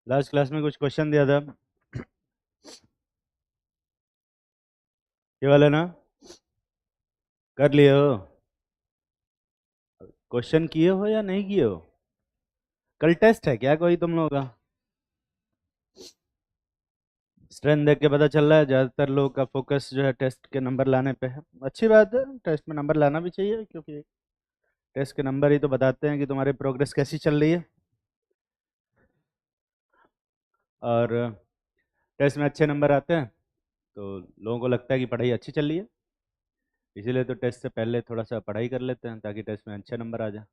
Last class में कुछ question दिया था, ये वाला ना, कर लिए हो? क्वेश्चन किए हो या नहीं किए हो? कल टेस्ट है क्या कोई तुम लोगों का? स्ट्रेंथ देख के पता चल रहा है ज़्यादातर लोगों का फोकस जो है टेस्ट के नंबर लाने पे है। अच्छी बात है, टेस्ट में नंबर लाना भी चाहिए, क्योंकि टेस्ट के नंबर ही तो बताते हैं कि तुम्हारी प्रोग्रेस कैसी चल रही है। और टेस्ट में अच्छे नंबर आते हैं तो लोगों को लगता है कि पढ़ाई अच्छी चल रही है, इसीलिए तो टेस्ट से पहले थोड़ा सा पढ़ाई कर लेते हैं ताकि टेस्ट में अच्छे नंबर आ जाए।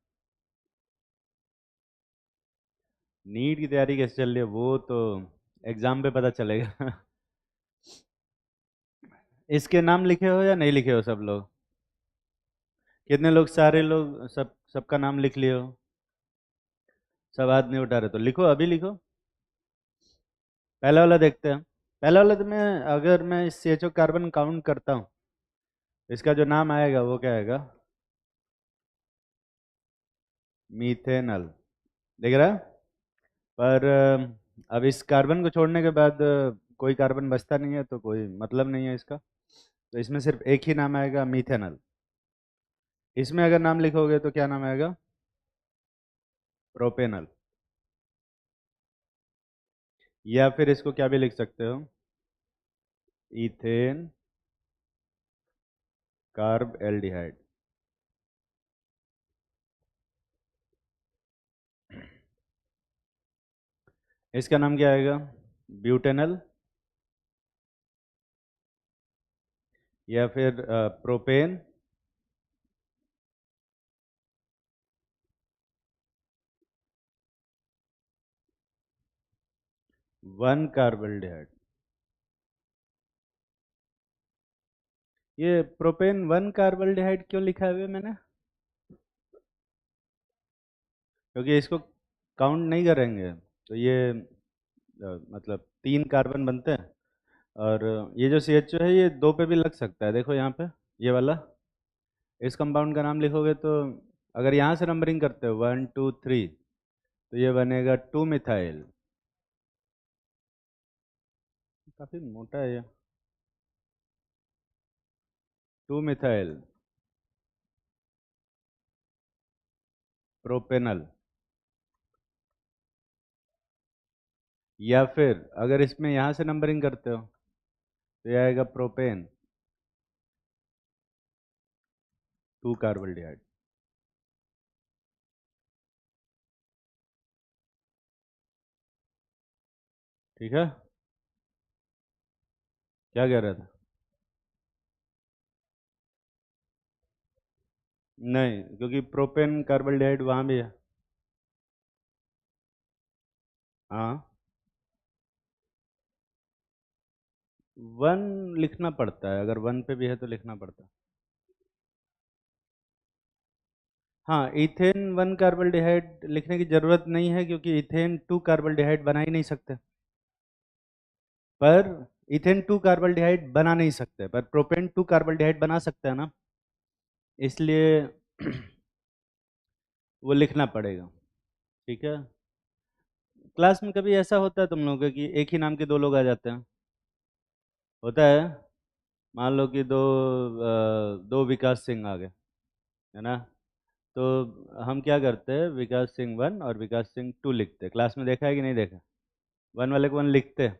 नीट की तैयारी कैसे चल रही है वो तो एग्ज़ाम पे पता चलेगा। इसके नाम लिखे हो या नहीं लिखे हो सब लोग? कितने लोग, सारे लोग, सबका नाम लिख लिए हो? सब हाथ नहीं उठा रहे तो लिखो, अभी लिखो। पहला वाला देखते हैं। पहला वाला तो मैं, अगर मैं इस CHO कार्बन काउंट करता हूँ, इसका जो नाम आएगा वो क्या आएगा? मीथेनल। दिख रहा है? पर अब इस कार्बन को छोड़ने के बाद कोई कार्बन बचता नहीं है, तो कोई मतलब नहीं है इसका, तो इसमें सिर्फ एक ही नाम आएगा, मीथेनल। इसमें अगर नाम लिखोगे तो क्या नाम आएगा? प्रोपेनल। या फिर इसको क्या भी लिख सकते हो, इथेन कार्ब एल्डिहाइड। इसका नाम क्या आएगा? ब्यूटेनल। या फिर प्रोपेन। वन कार्बल्डिहाइड। ये प्रोपेन वन कार्बल्डिहाइड क्यों लिखा है मैंने? क्योंकि इसको काउंट नहीं करेंगे तो ये मतलब 3 कार्बन बनते हैं। और ये जो CHO है ये 2 पे भी लग सकता है, देखो यहाँ पे, ये वाला। इस कंपाउंड का नाम लिखोगे तो अगर यहाँ से नंबरिंग करते हो 1 2 3, तो ये बनेगा 2 मिथाइल। काफ़ी मोटा है ये। 2 मिथाइल प्रोपेनल। या फिर अगर इसमें यहाँ से नंबरिंग करते हो तो ये आएगा प्रोपेन 2 कार्बल्डिहाइड। ठीक है? क्या कह रहा था? नहीं, क्योंकि प्रोपेन कार्बल्डिहाइड वहाँ भी है। हाँ, 1 लिखना पड़ता है, अगर 1 पे भी है तो लिखना पड़ता है। हाँ, इथेन 1 कार्बल्डिहाइड लिखने की जरूरत नहीं है, क्योंकि इथेन 2 कार्बल्डिहाइड बना ही नहीं सकते। पर इथेन 2 कार्बल्डिहाइड बना नहीं सकते, पर प्रोपेन 2 कार्बल्डिहाइड बना सकते हैं ना, इसलिए वो लिखना पड़ेगा। ठीक है? क्लास में कभी ऐसा होता है तुम लोगों का कि एक ही नाम के 2 लोग आ जाते हैं? होता है। मान लो कि दो विकास सिंह आ गए, है ना? तो हम क्या करते हैं, विकास सिंह 1 और विकास सिंह 2 लिखते हैं। क्लास में देखा है कि नहीं देखा? 1 वाले को 1 लिखते हैं।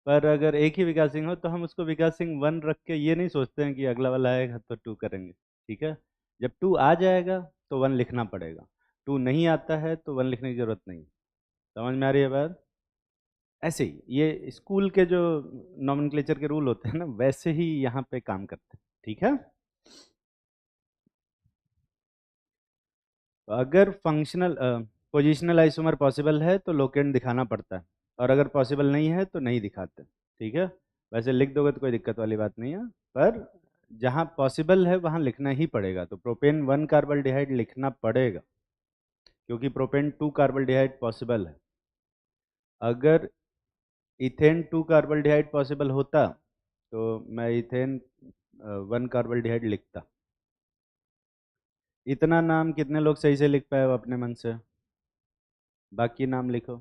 पर अगर एक ही विकास सिंह हो तो हम उसको विकास सिंह 1 रख के ये नहीं सोचते हैं कि अगला वाला आएगा तो 2 करेंगे। ठीक है? जब 2 आ जाएगा तो 1 लिखना पड़ेगा। 2 नहीं आता है तो 1 लिखने की जरूरत नहीं। समझ में आ रही है बात? ऐसे ही ये स्कूल के जो नॉमेनक्लेचर के रूल होते हैं ना, वैसे ही यहाँ पे काम करते हैं। ठीक है? तो अगर फंक्शनल पोजिशनल आइसोमर पॉसिबल है तो लोकेंट दिखाना पड़ता है, और अगर पॉसिबल नहीं है तो नहीं दिखाते। ठीक है? वैसे लिख दोगे तो कोई दिक्कत वाली बात नहीं है, पर जहाँ पॉसिबल है वहाँ लिखना ही पड़ेगा। तो प्रोपेन 1 कार्बल्डिहाइड लिखना पड़ेगा, क्योंकि प्रोपेन 2 कार्बल्डिहाइड पॉसिबल है। अगर इथेन 2 कार्बल्डिहाइड पॉसिबल होता तो मैं इथेन 1 कार्बल्डिहाइड लिखता। इतना नाम कितने लोग सही से लिख पाए हो अपने मन से? बाकी नाम लिखो।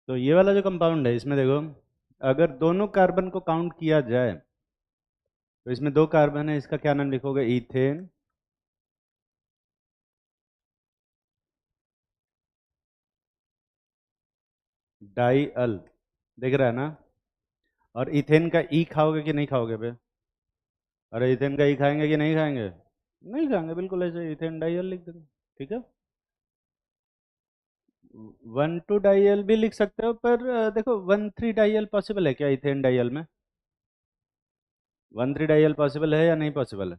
तो ये वाला जो कंपाउंड है इसमें देखो, अगर दोनों कार्बन को काउंट किया जाए तो इसमें 2 कार्बन है, इसका क्या नाम लिखोगे? इथेन, डाई अल, दिख रहा है ना? और इथेन का ई खाओगे कि नहीं खाओगे बे? अरे इथेन का ई खाएंगे कि नहीं खाएंगे? नहीं खाएंगे, बिल्कुल ऐसे इथेन डाई अल लिख देंगे। ठीक है, 1,2 डाई अल भी लिख सकते हो, पर देखो 1,3 डाई अल पॉसिबल है क्या इथेन डाई अल में? 1,3 डाई अल पॉसिबल है या नहीं पॉसिबल है?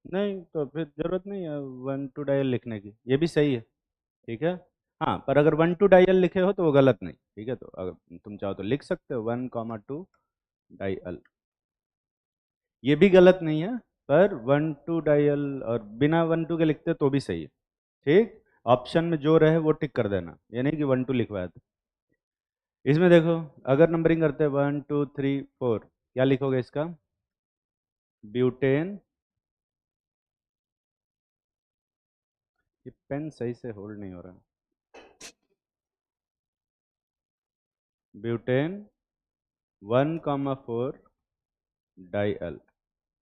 नहीं, तो फिर जरूरत नहीं है 1,2 डाई अल लिखने की, ये भी सही है। ठीक है, हाँ, पर अगर 1,2 डाई अल लिखे हो तो वो गलत नहीं। ठीक है, तो अगर तुम चाहो तो लिख सकते हो 1,2 डाई अल, ये भी गलत नहीं है। पर 1,2 डाई अल और बिना 1,2 के लिखते तो भी सही है। ठीक, ऑप्शन में जो रहे वो टिक कर देना, ये नहीं कि 1,2 लिखवाया था। इसमें देखो, अगर नंबरिंग करते हैं 1 2 3 4, क्या लिखोगे इसका? ब्यूटेन, ये पेन सही से होल्ड नहीं हो रहा। ब्यूटेन 1,4 डाई अल,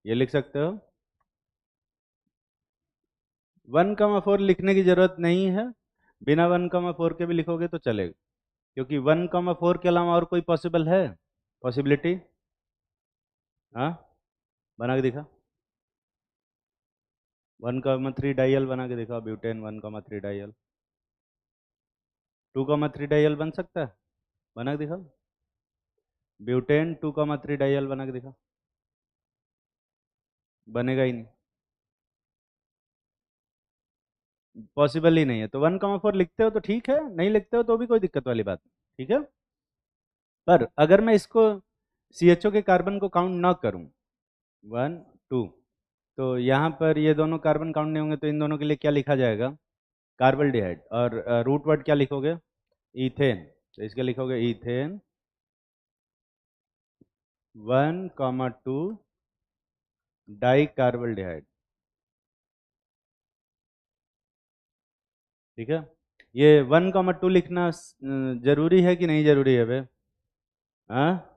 ये लिख सकते हो। 1,4 लिखने की जरूरत नहीं है, बिना 1,4 के भी लिखोगे तो चलेगा, क्योंकि 1,4 के अलावा और कोई पॉसिबल है? पॉसिबिलिटी? हाँ, बना के दिखा। 1,3 डाई अल बना के दिखा, ब्यूटेन 1,3 डाई अल। 2,3 डाई अल बन सकता है? बना के दिखा। ब्यूटेन 2,3 डाई अल बना के दिखा। बनेगा ही नहीं, पॉसिबल ही नहीं है। तो 1,4 लिखते हो तो ठीक है, नहीं लिखते हो तो भी कोई दिक्कत वाली बात नहीं। ठीक है, पर अगर मैं इसको CHO के कार्बन को काउंट ना करूं, 1 2, तो यहाँ पर ये दोनों कार्बन काउंट नहीं होंगे, तो इन दोनों के लिए क्या लिखा जाएगा? कार्बल्डिहाइड। और रूट वर्ड क्या लिखोगे? इथेन, तो इसके लिखोगे इथेन 1,2 डाई कार्बल्डिहाइड। ठीक है, ये 1,2 लिखना जरूरी है कि नहीं जरूरी है बे? हाँ,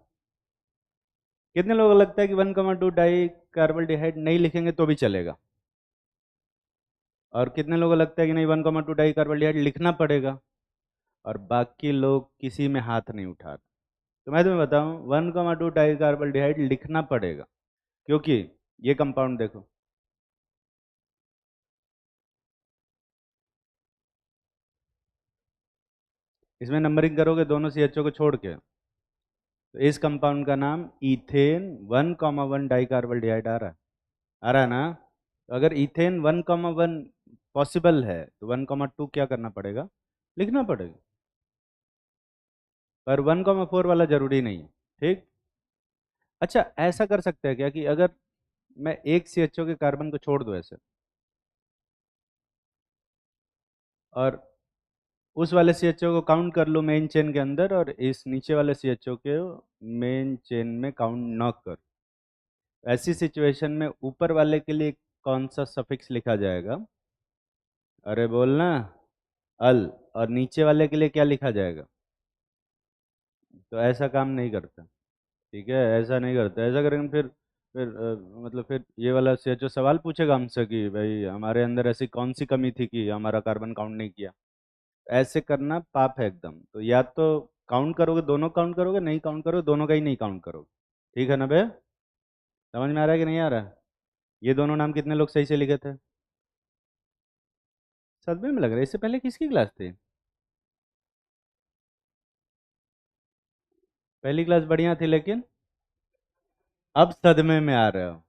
कितने लोगों को लगता है कि 1,2 डाई कार्बल्डिहाइड नहीं लिखेंगे तो भी चलेगा? और कितने लोगों को लगता है कि नहीं 1,2 डाई कार्बल्डिहाइड लिखना पड़ेगा? और बाकी लोग किसी में हाथ नहीं उठा रहे। तो मैं तुम्हें बताऊं, 1,2 डाई कार्बल्डिहाइड लिखना पड़ेगा, क्योंकि ये कंपाउंड देखो, इसमें नंबरिंग करोगे दोनों CHO को छोड़ के, तो इस कंपाउंड का नाम इथेन 1,1 डाई कार्बल्डिहाइड आ रहा है। आ रहा है ना? तो अगर इथेन 1,1 पॉसिबल है तो 1,2 क्या करना पड़ेगा? लिखना पड़ेगा। पर 1,4 वाला जरूरी नहीं है। ठीक, अच्छा, ऐसा कर सकते हैं क्या कि अगर मैं एक CHO के कार्बन को छोड़ दूं ऐसे, और उस वाले CHO को काउंट कर लूँ मेन चेन के अंदर, और इस नीचे वाले CHO के मेन चेन में काउंट न कर, ऐसी सिचुएशन में ऊपर वाले के लिए कौन सा सफिक्स लिखा जाएगा? अरे बोलना, अल। और नीचे वाले के लिए क्या लिखा जाएगा? तो ऐसा काम नहीं करता। ठीक है, ऐसा नहीं करता। ऐसा करेंगे फिर मतलब फिर ये वाला CHO सवाल पूछेगा हमसे कि भाई हमारे अंदर ऐसी कौन सी कमी थी कि हमारा कार्बन काउंट नहीं किया। ऐसे करना पाप है एकदम। तो या तो काउंट करोगे, दोनों काउंट करोगे, नहीं काउंट करोगे, दोनों का ही नहीं काउंट करोगे। ठीक है ना बे? समझ में आ रहा है कि नहीं आ रहा है? ये दोनों नाम कितने लोग सही से लिखे थे? सदमे में लग रहा है। इससे पहले किसकी क्लास थी? पहली क्लास बढ़िया थी, लेकिन अब सदमे में आ रहे हो।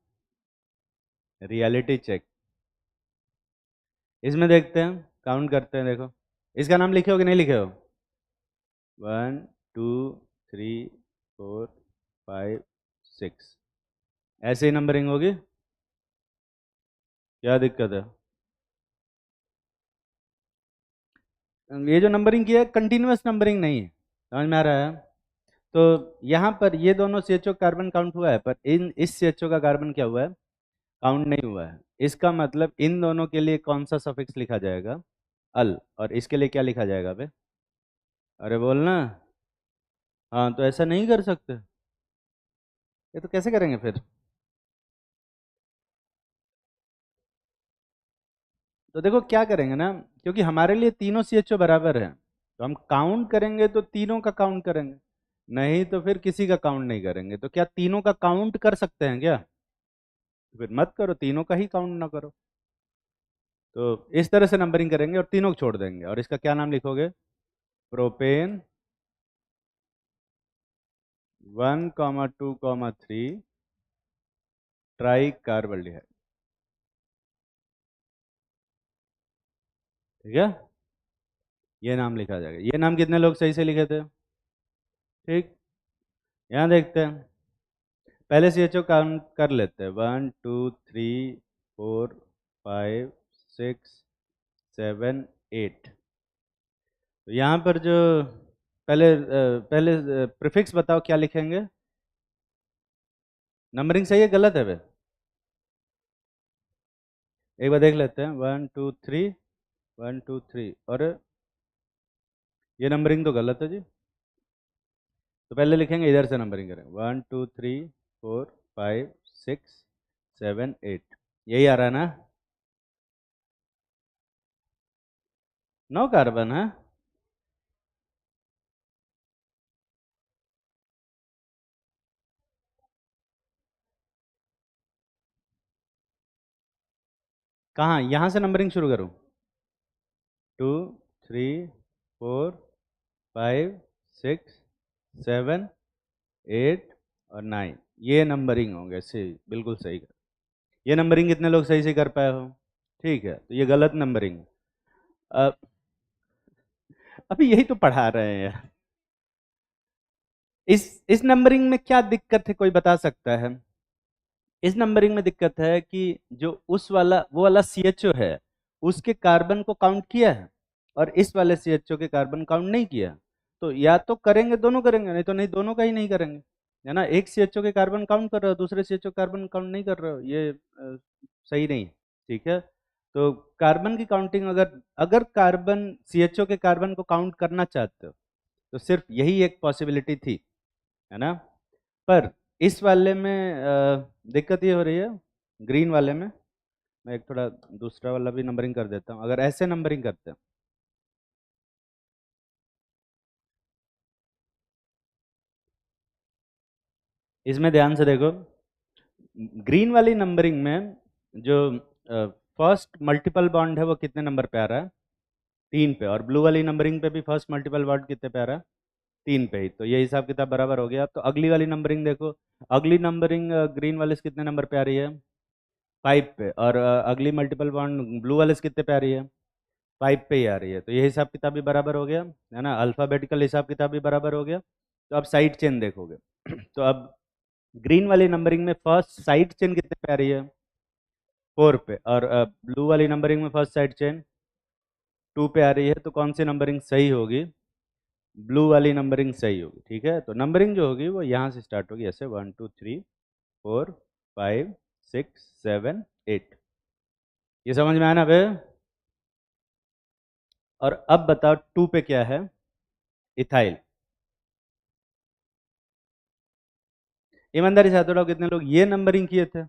Reality check. इसमें देखते हैं, काउंट करते हैं। देखो, इसका नाम लिखे हो कि नहीं लिखे हो? 1 2 3 4 5 6, ऐसे ही नंबरिंग होगी। क्या दिक्कत है? ये जो नंबरिंग किया है कंटिन्यूअस नंबरिंग नहीं है। समझ में आ रहा है? तो यहाँ पर ये दोनों CHO कार्बन काउंट हुआ है, पर इन इस CHO का कार्बन क्या हुआ है? काउंट नहीं हुआ है। इसका मतलब इन दोनों के लिए कौन सा सफिक्स लिखा जाएगा? अल। और इसके लिए क्या लिखा जाएगा बे? अरे बोलना, हाँ, तो ऐसा नहीं कर सकते, ये तो कैसे करेंगे फिर? तो देखो क्या करेंगे ना, क्योंकि हमारे लिए तीनों सी एच ओ बराबर हैं, तो हम काउंट करेंगे तो तीनों का काउंट करेंगे, नहीं तो फिर किसी का काउंट नहीं करेंगे। तो क्या तीनों का काउंट कर सकते हैं क्या? तो फिर मत करो, तीनों का ही काउंट ना करो। तो इस तरह से नंबरिंग करेंगे और तीनों को छोड़ देंगे, और इसका क्या नाम लिखोगे? Propane 1,2,3 tri carbaldehyde. ठीक है, ये नाम लिखा जाएगा। ये नाम कितने लोग सही से लिखे थे? ठीक, यहाँ देखते हैं। पहले सी एच ओ काउंट कर लेते हैं, 1, 2, 3, 4, 5, 6, 7, 8। तो यहाँ पर जो पहले प्रीफिक्स बताओ क्या लिखेंगे? नंबरिंग सही है गलत है बे? एक बार देख लेते हैं, 1, 2, 3, 1, 2, 3, और ये नंबरिंग तो गलत है जी। तो पहले लिखेंगे, इधर से नंबरिंग करेंगे, 1, 2, 3, 4, 5, 6, 7, 8। यही आ रहा है ना? 9 कार्बन है। कहाँ, यहाँ से नंबरिंग शुरू करूँ? 2, 3, 4, 5, 6, 7, 8 और 9, ये नंबरिंग होंगे सही, बिल्कुल सही कर। ये नंबरिंग कितने लोग सही से कर पाए हो? ठीक है, तो ये गलत नंबरिंग है। अब अभी यही तो पढ़ा रहे हैं यार। इस नंबरिंग में क्या दिक्कत है, कोई बता सकता है? इस नंबरिंग में दिक्कत है कि जो उस वाला वो वाला सीएचओ है, उसके कार्बन को काउंट किया है, और इस वाले सीएचओ के कार्बन काउंट नहीं किया। तो या तो करेंगे, दोनों करेंगे, नहीं तो नहीं, दोनों का ही नहीं करेंगे, है ना? एक सीएचओ के कार्बन काउंट कर रहे हो, दूसरे सीएचओ कार्बन काउंट नहीं कर रहे हो, ये सही नहीं है। ठीक है, तो कार्बन की काउंटिंग, अगर अगर कार्बन सीएचओ के कार्बन को काउंट करना चाहते हो तो सिर्फ यही एक पॉसिबिलिटी थी, है ना? पर इस वाले में दिक्कत ये हो रही है, ग्रीन वाले में। मैं एक थोड़ा दूसरा वाला भी नंबरिंग कर देता हूँ, अगर ऐसे नंबरिंग करते हैं, इसमें ध्यान से देखो, ग्रीन वाली नंबरिंग में जो फर्स्ट मल्टीपल बॉन्ड है वो कितने नंबर पे आ रहा है? 3 पे। और ब्लू वाली नंबरिंग पे भी फर्स्ट मल्टीपल बॉन्ड कितने पे आ रहा है? 3 पे ही। तो ये हिसाब किताब बराबर हो गया। तो अगली वाली नंबरिंग देखो, अगली नंबरिंग ग्रीन वाले से कितने नंबर पे आ रही है? 5 पे। और अगली मल्टीपल बॉन्ड ब्लू वाले से कितने पे आ रही है? 5 पे ही आ रही है। तो ये हिसाब किताब भी बराबर हो गया, है ना? अल्फ़ाबेटिकल हिसाब किताब भी बराबर हो गया। तो अब साइड चेन देखोगे तो अब ग्रीन वाली नंबरिंग में फर्स्ट साइड चेन कितने पे आ रही है? 4 पे। और ब्लू वाली नंबरिंग में फर्स्ट साइड चेन 2 पे आ रही है। तो कौन सी नंबरिंग सही होगी? ब्लू वाली नंबरिंग सही होगी। ठीक है, तो नंबरिंग जो होगी वो यहाँ से स्टार्ट होगी, ऐसे 1, 2, 3, 4, 5, 6, 7, 8। ये समझ में आया ना बे? और अब बताओ 2 पे क्या है? इथाइल। ईमानदारी से हाथ उठाओ, कितने लोग ये नंबरिंग किए थे?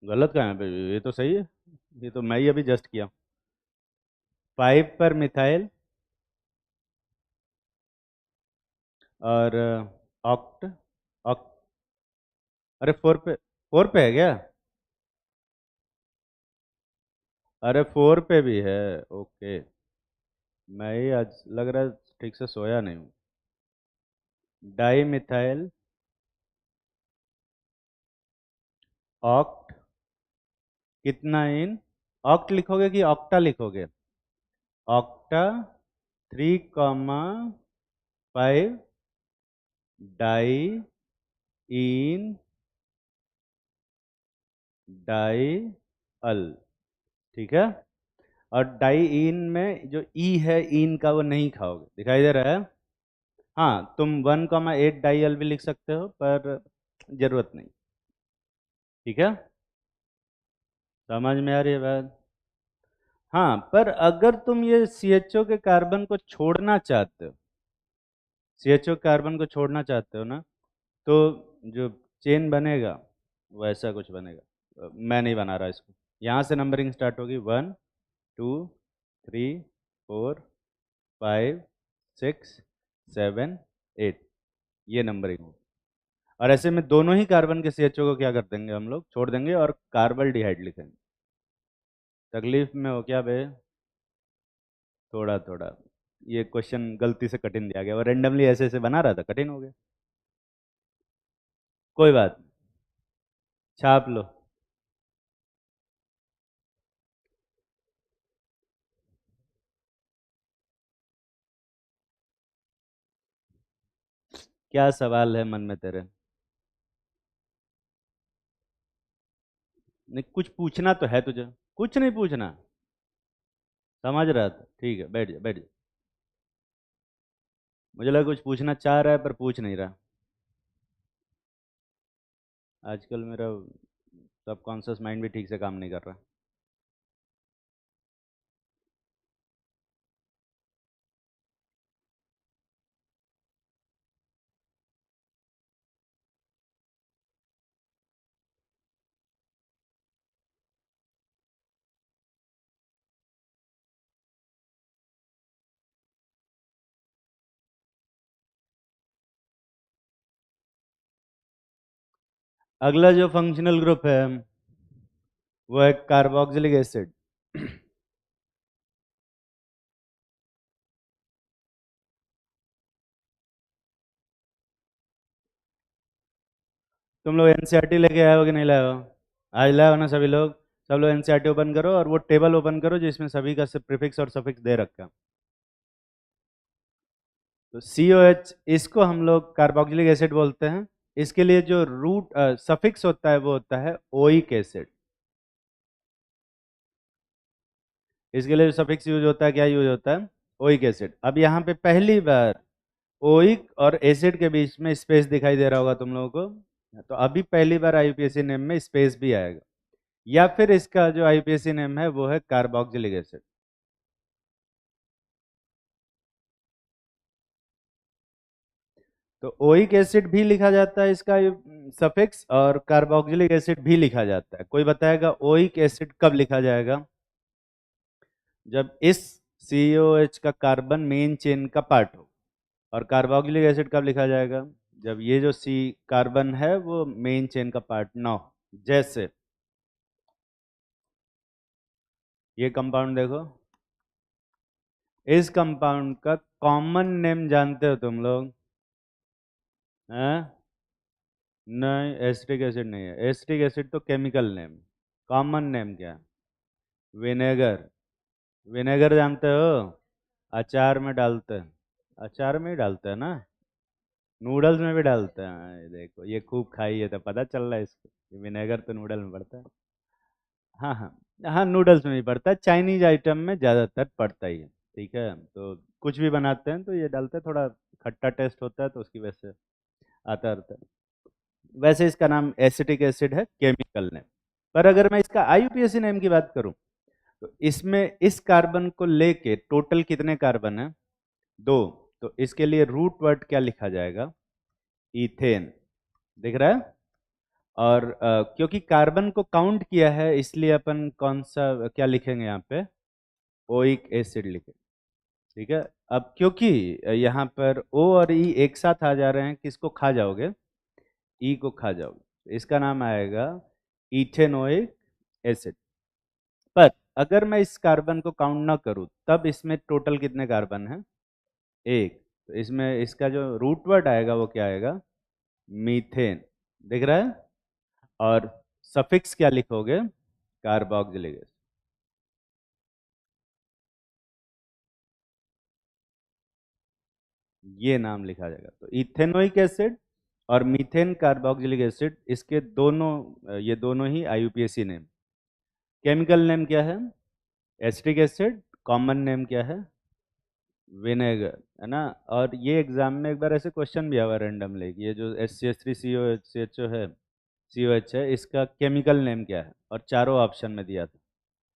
गलत कहाँ है बे? ये तो सही है, ये तो मैं ही अभी जस्ट किया। 5 पर मिथाइल, और ऑक्ट ऑक्ट अरे 4 पे, 4 पे है क्या? अरे 4 पे भी है, ओके। मैं ही आज लग रहा है ठीक से सोया नहीं हूँ। डाई मिथाइल ऑक्ट, कितना इन? ऑक्ट लिखोगे कि ऑक्टा लिखोगे? ऑक्टा 3,5 डाई इन डाई अल। ठीक है, और डाई इन में जो ई है, इन का वो नहीं खाओगे, दिखाई दे रहा है? हाँ, तुम 1,8 डाई अल भी लिख सकते हो, पर जरूरत नहीं। ठीक है, समझ में आ रही है बात? हाँ, पर अगर तुम ये सी एच ओ के कार्बन को छोड़ना चाहते हो, CHO कार्बन को छोड़ना चाहते हो ना, तो जो चेन बनेगा वो ऐसा कुछ बनेगा। मैं नहीं बना रहा इसको। यहाँ से नंबरिंग स्टार्ट होगी, 1 2 3 4 5 6 7 8, ये नंबरिंग हो। और ऐसे में दोनों ही कार्बन के CHO को क्या कर देंगे, हम लोग छोड़ देंगे और कार्बल डिहाइड लिखेंगे। तकलीफ में हो क्या बे? थोड़ा थोड़ा। ये क्वेश्चन गलती से कठिन दिया गया, और रेंडमली ऐसे ऐसे बना रहा था, कठिन हो गया। कोई बात नहीं, छाप लो। क्या सवाल है मन में तेरे? नहीं, कुछ पूछना तो है तुझे? कुछ नहीं पूछना? समझ रहा था, ठीक है, बैठ जा बैठ जा। मुझे लगा कुछ पूछना चाह रहा है पर पूछ नहीं रहा। आजकल मेरा सबकॉन्शियस माइंड भी ठीक से काम नहीं कर रहा। अगला जो फंक्शनल ग्रुप है वो है कार्बोक्सिलिक एसिड। तुम लोग एनसीईआरटी लेके आए हो कि नहीं लाए हो? आज लाए हो ना सभी लोग? सब लोग एनसीईआरटी ओपन करो और वो टेबल ओपन करो जिसमें सभी का प्रीफिक्स और सफिक्स दे रखा। तो COH, इसको हम लोग कार्बोक्सिलिक एसिड बोलते हैं। इसके लिए जो रूट सफिक्स होता है वो होता है ओइक एसिड। इसके लिए जो सफिक्स यूज होता है, क्या यूज होता है? Oic acid. अब यहाँ पे पहली बार ओइक और एसिड के बीच में स्पेस दिखाई दे रहा होगा तुम लोगों को, तो अभी पहली बार IUPAC नेम में स्पेस भी आएगा, या फिर इसका जो IUPAC नेम है वो है कार्बोक्सिलिक एसिड। तो ओइक एसिड भी लिखा जाता है इसका सफिक्स, और कार्बोक्सिलिक एसिड भी लिखा जाता है। कोई बताएगा ओइक एसिड कब लिखा जाएगा? जब इस COH का कार्बन मेन चेन का पार्ट हो। और कार्बोक्सिलिक एसिड कब लिखा जाएगा? जब ये जो C कार्बन है वो मेन चेन का पार्ट ना हो। जैसे ये कंपाउंड देखो, इस कंपाउंड का कॉमन नेम जानते हो तुम लोग? हैं? नहीं, एसिटिक एसिड नहीं है। एसिटिक एसिड तो केमिकल नेम। कॉमन नेम क्या है? विनेगर। विनेगर जानते हो? अचार में डालते हैं। अचार में ही डालते हैं ना? नूडल्स में भी डालते हैं। देखो, ये खूब खाई है तो पता चल रहा है इसको, विनेगर तो नूडल में पड़ता है। हाँ हाँ। हाँ, नूडल्स में भी पड़ता है, चाइनीज आइटम में ज़्यादातर पड़ता ही है। ठीक है, तो कुछ भी बनाते हैं तो ये डालते हैं, थोड़ा खट्टा टेस्ट होता है तो उसकी वजह से आता रहता है। वैसे इसका नाम एसिटिक एसिड है, केमिकल नेम। पर अगर मैं इसका IUPAC नेम की बात करूं, तो इसमें इस कार्बन को लेके टोटल कितने कार्बन है? 2। तो इसके लिए रूट वर्ड क्या लिखा जाएगा? इथेन। दिख रहा है? और क्योंकि कार्बन को काउंट किया है इसलिए अपन कौन सा क्या लिखेंगे यहाँ पे? ओइक एसिड लिखे। ठीक है। अब क्योंकि यहाँ पर O और E एक साथ आ जा रहे हैं, किसको खा जाओगे? E को खा जाओगे, तो इसका नाम आएगा इथेनोइक एसिड। पर अगर मैं इस कार्बन को काउंट ना करूं तब इसमें टोटल कितने कार्बन हैं? 1। तो इसमें इसका जो रूट वर्ड आएगा वो क्या आएगा? मीथेन। दिख रहा है? और सफिक्स क्या लिखोगे? Carboxylic acid. ये नाम लिखा जाएगा। तो इथेनोइक एसिड और मीथेन कार्बोक्सिलिक एसिड, इसके दोनों ये दोनों ही IUPAC नेम। केमिकल नेम क्या है? Acetic acid. कॉमन नेम क्या है? विनेगर, है ना? और ये एग्जाम में एक बार ऐसे क्वेश्चन भी आया रैंडमली, ये जो HCH3COCHO है, COH है, इसका केमिकल नेम क्या है? और चारों ऑप्शन में दिया था।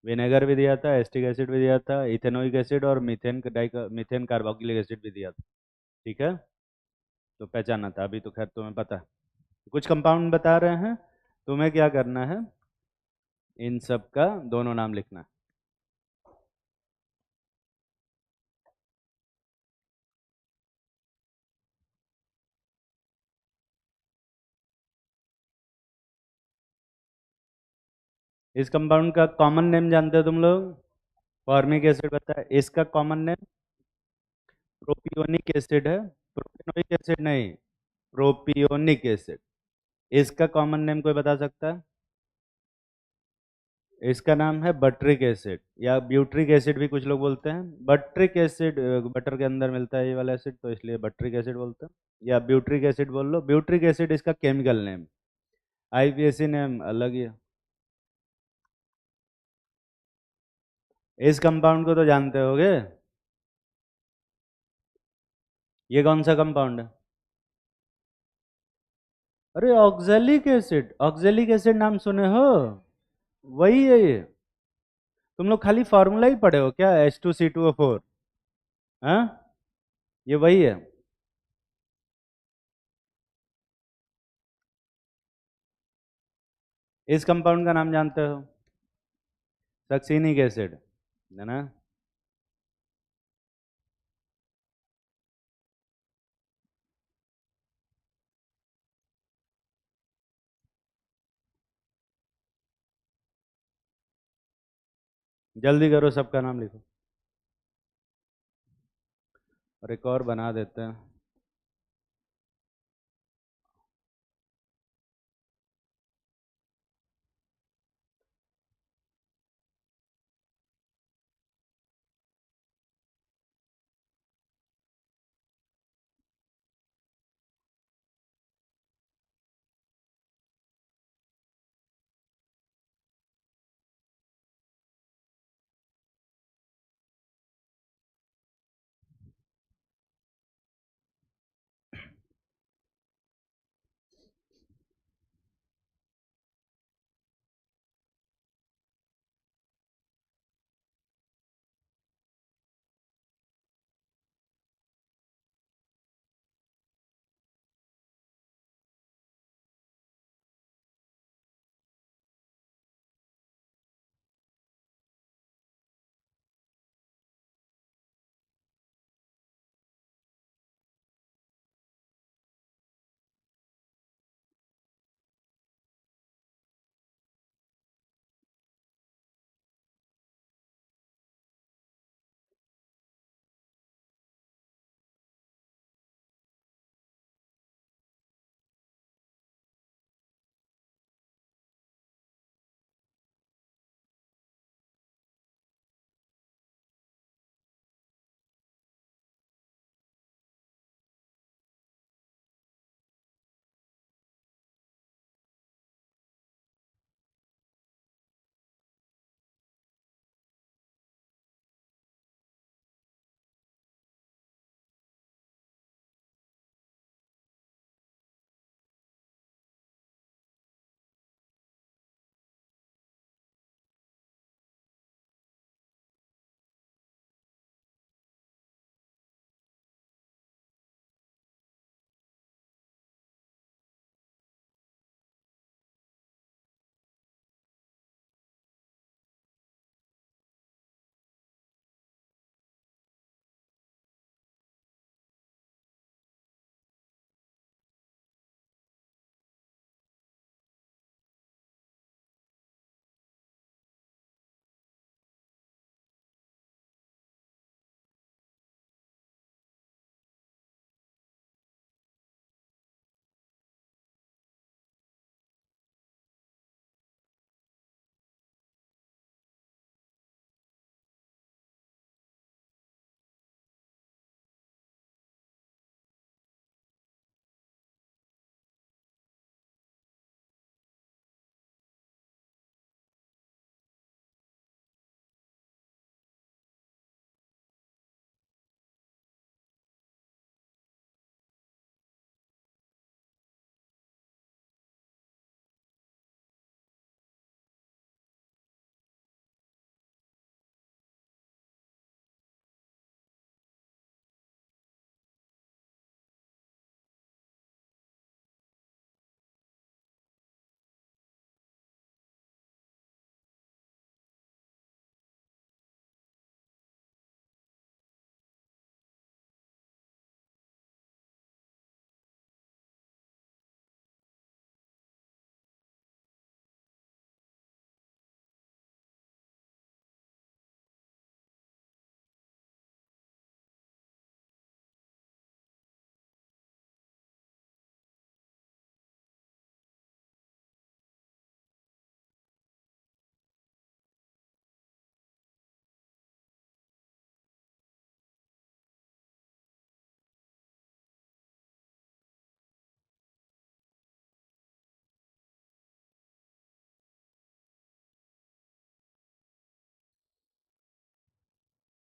विनेगर भी दिया था, एसिटिक एसिड भी दिया था, इथेनोइक एसिड और मीथेन मीथेन कार्बोक्सिलिक एसिड भी दिया था। ठीक है। तो पहचाना था, अभी तो खैर तुम्हें पता है। कुछ कंपाउंड बता रहे हैं, तुम्हें क्या करना है, इन सब का दोनों नाम लिखना है। इस कंपाउंड का कॉमन नेम जानते हो तुम लोग? फॉर्मिक एसिड बताया, इसका कॉमन नेम प्रोपियोनिक एसिड है, प्रोपियोनिक एसिड नहीं, प्रोपियोनिक एसिड। इसका कॉमन नेम कोई बता सकता है? इसका नाम है बट्रिक एसिड, या ब्यूट्रिक एसिड भी कुछ लोग बोलते हैं। बट्रिक एसिड बटर के अंदर मिलता है ये वाला एसिड, तो इसलिए बट्रिक एसिड बोलते हैं, या ब्यूट्रिक एसिड बोल लो। ब्यूट्रिक एसिड इसका केमिकल नेम, आईपीएसी नेम अलग ही है। इस कंपाउंड को तो जानते होगे, ये कौन सा कंपाउंड है? अरे ऑक्जेलिक एसिड, ऑक्जेलिक एसिड नाम सुने हो? वही है ये। तुम लोग खाली फार्मूला ही पढ़े हो क्या, H2C2O4? हाँ, ये वही है। इस कंपाउंड का नाम जानते हो? सक्सीनिक एसिड, है ना? जल्दी करो, सबका नाम लिखो, और एक और बना देते हैं।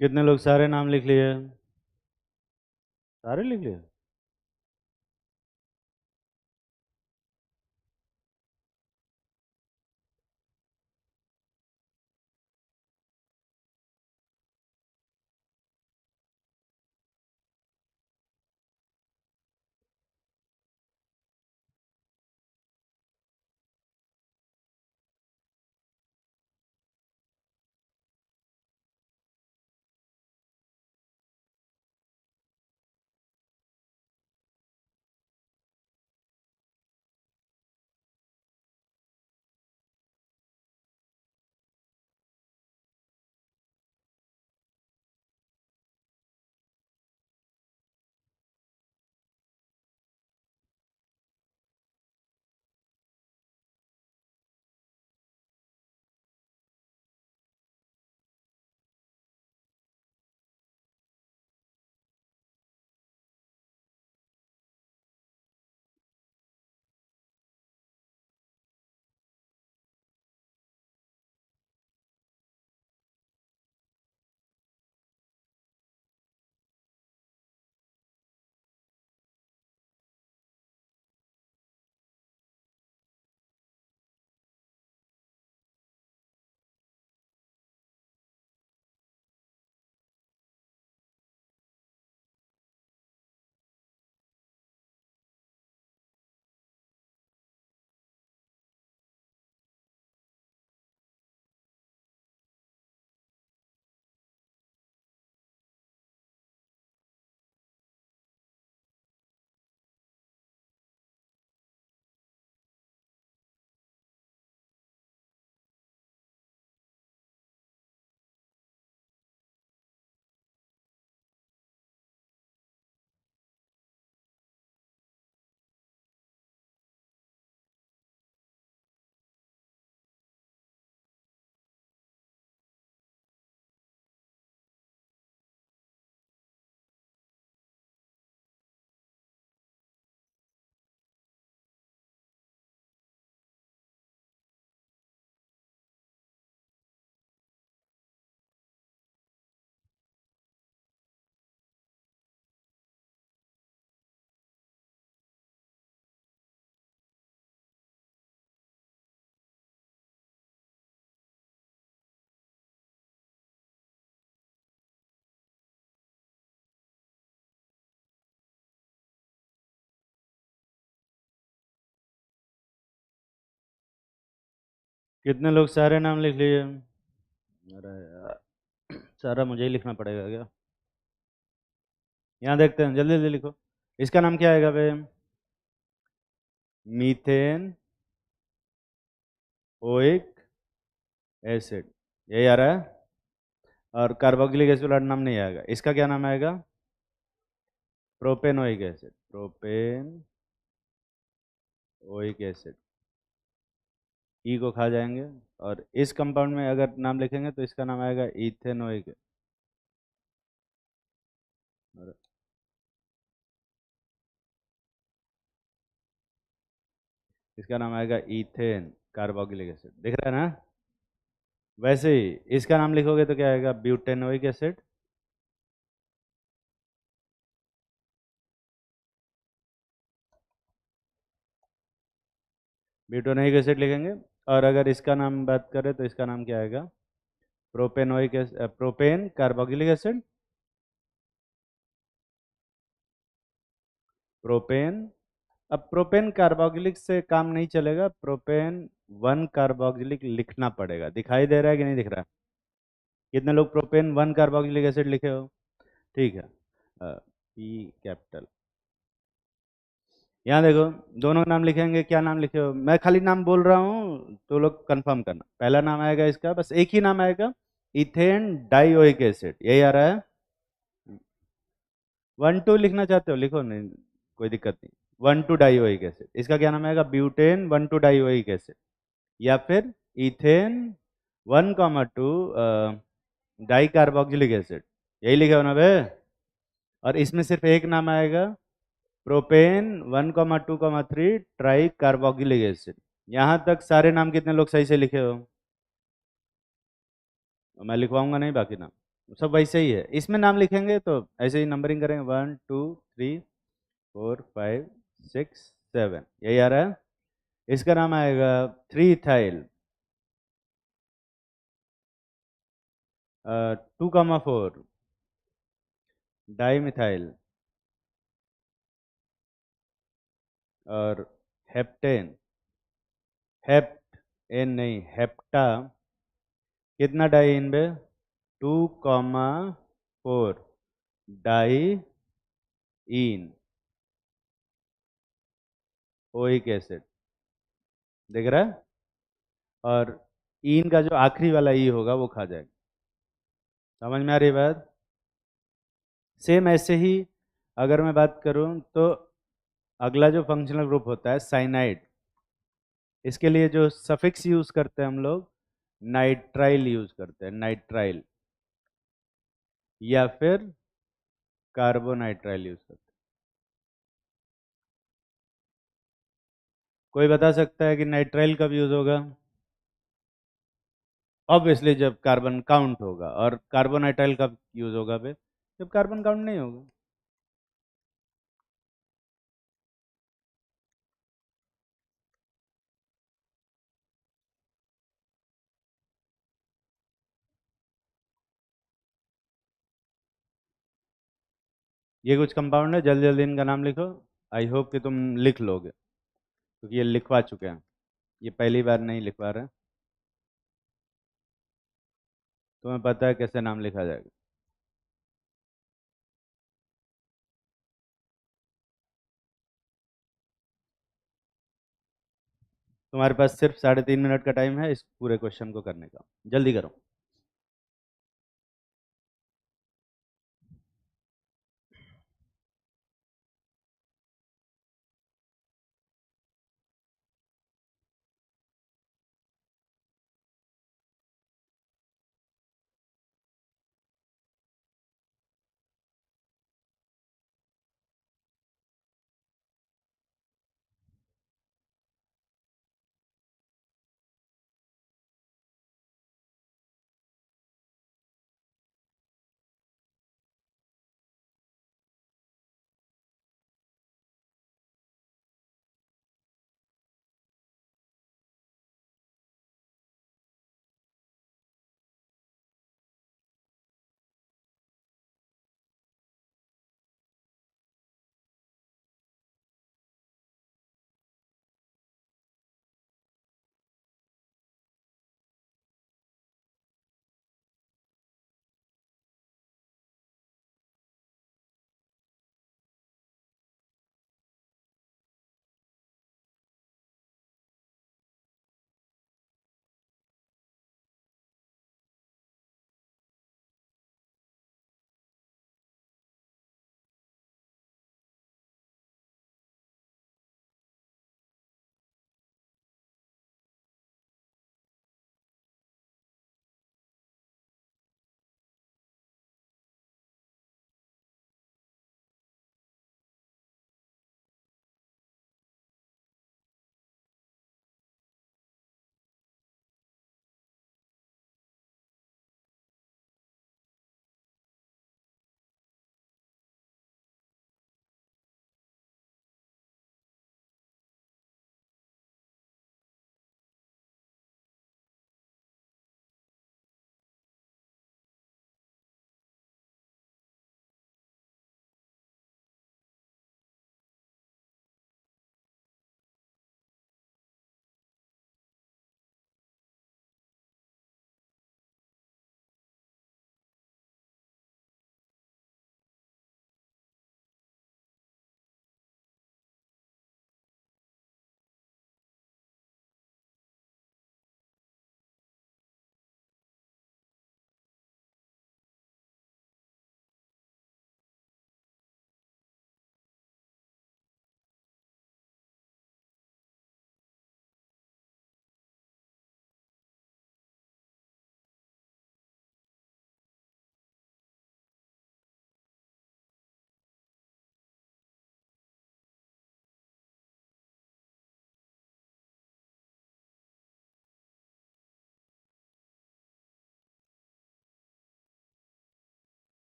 कितने लोग सारे नाम लिख लिए? सारे लिख लिए? कितने लोग सारे नाम लिख लिए? अरे यार, सारा मुझे ही लिखना पड़ेगा क्या? यहाँ देखते हैं, जल्दी जल्दी लिखो। इसका नाम क्या आएगा बे? मीथेन ओइक एसिड, यही आ रहा है। और कार्बोक्सिलिक एसिड वाला नाम नहीं आएगा। इसका क्या नाम आएगा? Propanoic acid, propane oic acid. E को खा जाएंगे। और इस कंपाउंड में अगर नाम लिखेंगे तो इसका नाम आएगा इथेनोइक। और इसका नाम आएगा इथेन कार्बोक्सिलिक एसिड, दिख रहा है ना? वैसे ही इसका नाम लिखोगे तो क्या आएगा? Butanoic acid. ब्यूटेनोइक एसिड लिखेंगे। और अगर इसका नाम बात करें तो इसका नाम क्या आएगा? Propanoic acid, propane carboxylic acid. Propane. अब प्रोपेन कार्बोक्सिलिक से काम नहीं चलेगा, प्रोपेन वन कार्बोक्सिलिक लिखना पड़ेगा। दिखाई दे रहा है कि नहीं दिख रहा है? कितने लोग प्रोपेन वन कार्बोक्सिलिक एसिड लिखे हो? ठीक है। P capital. यहाँ देखो, दोनों नाम लिखेंगे। क्या नाम लिखे हो? मैं खाली नाम बोल रहा हूँ तो लोग कंफर्म करना। पहला नाम आएगा इसका, बस एक ही नाम आएगा, इथेन डाइओइक एसिड, यही आ रहा है। 1 2 लिखना चाहते हो लिखो, नहीं कोई दिक्कत नहीं। 1 2 डाइओइक एसिड, इसका क्या नाम आएगा? Butane 1 2 dioic acid. या फिर इथेन 1 2 डाई कार्बोक्सिलिक एसिड, यही लिखे हो ना बे? और इसमें सिर्फ एक नाम आएगा, प्रोपेन 1 2 3 ट्राई कार्बोक्सिलिक एसिड। यहाँ तक सारे नाम कितने लोग सही से लिखे हो? मैं लिखवाऊंगा नहीं बाकी नाम। सब वैसे ही है, इसमें नाम लिखेंगे तो ऐसे ही नंबरिंग करेंगे, 1 2 3 4 5 6 7, यही आ रहा है। इसका नाम आएगा 3 इथाइल 2,4 डाई मिथाइल और हेप्टेन। हेप्ट, एन नहीं, हेप्टा। कितना डाई इन बे? 2,4 डाई इन ओइक एसिड, देख रहा है? और इन का जो आखिरी वाला ई होगा वो खा जाएगा। समझ में आ रही है बात? सेम ऐसे ही अगर मैं बात करूं तो अगला जो फंक्शनल ग्रुप होता है साइनाइड, इसके लिए जो सफिक्स यूज करते हैं हम लोग, नाइट्राइल यूज करते हैं, नाइट्राइल, या फिर कार्बोनाइट्राइल यूज करते हैं। कोई बता सकता है कि नाइट्राइल कब यूज होगा? ऑब्वियसली जब कार्बन काउंट होगा। और कार्बोनाइट्राइल कब यूज होगा बे? जब कार्बन काउंट नहीं होगा। ये कुछ कंपाउंड है, जल्दी जल्दी इनका नाम लिखो। आई होप कि तुम लिख लोगे, क्योंकि ये लिखवा चुके हैं, ये पहली बार नहीं लिखवा रहे हैं। तुम्हें पता है कैसे नाम लिखा जाएगा। तुम्हारे पास सिर्फ 3.5 मिनट का टाइम है इस पूरे क्वेश्चन को करने का, जल्दी करो।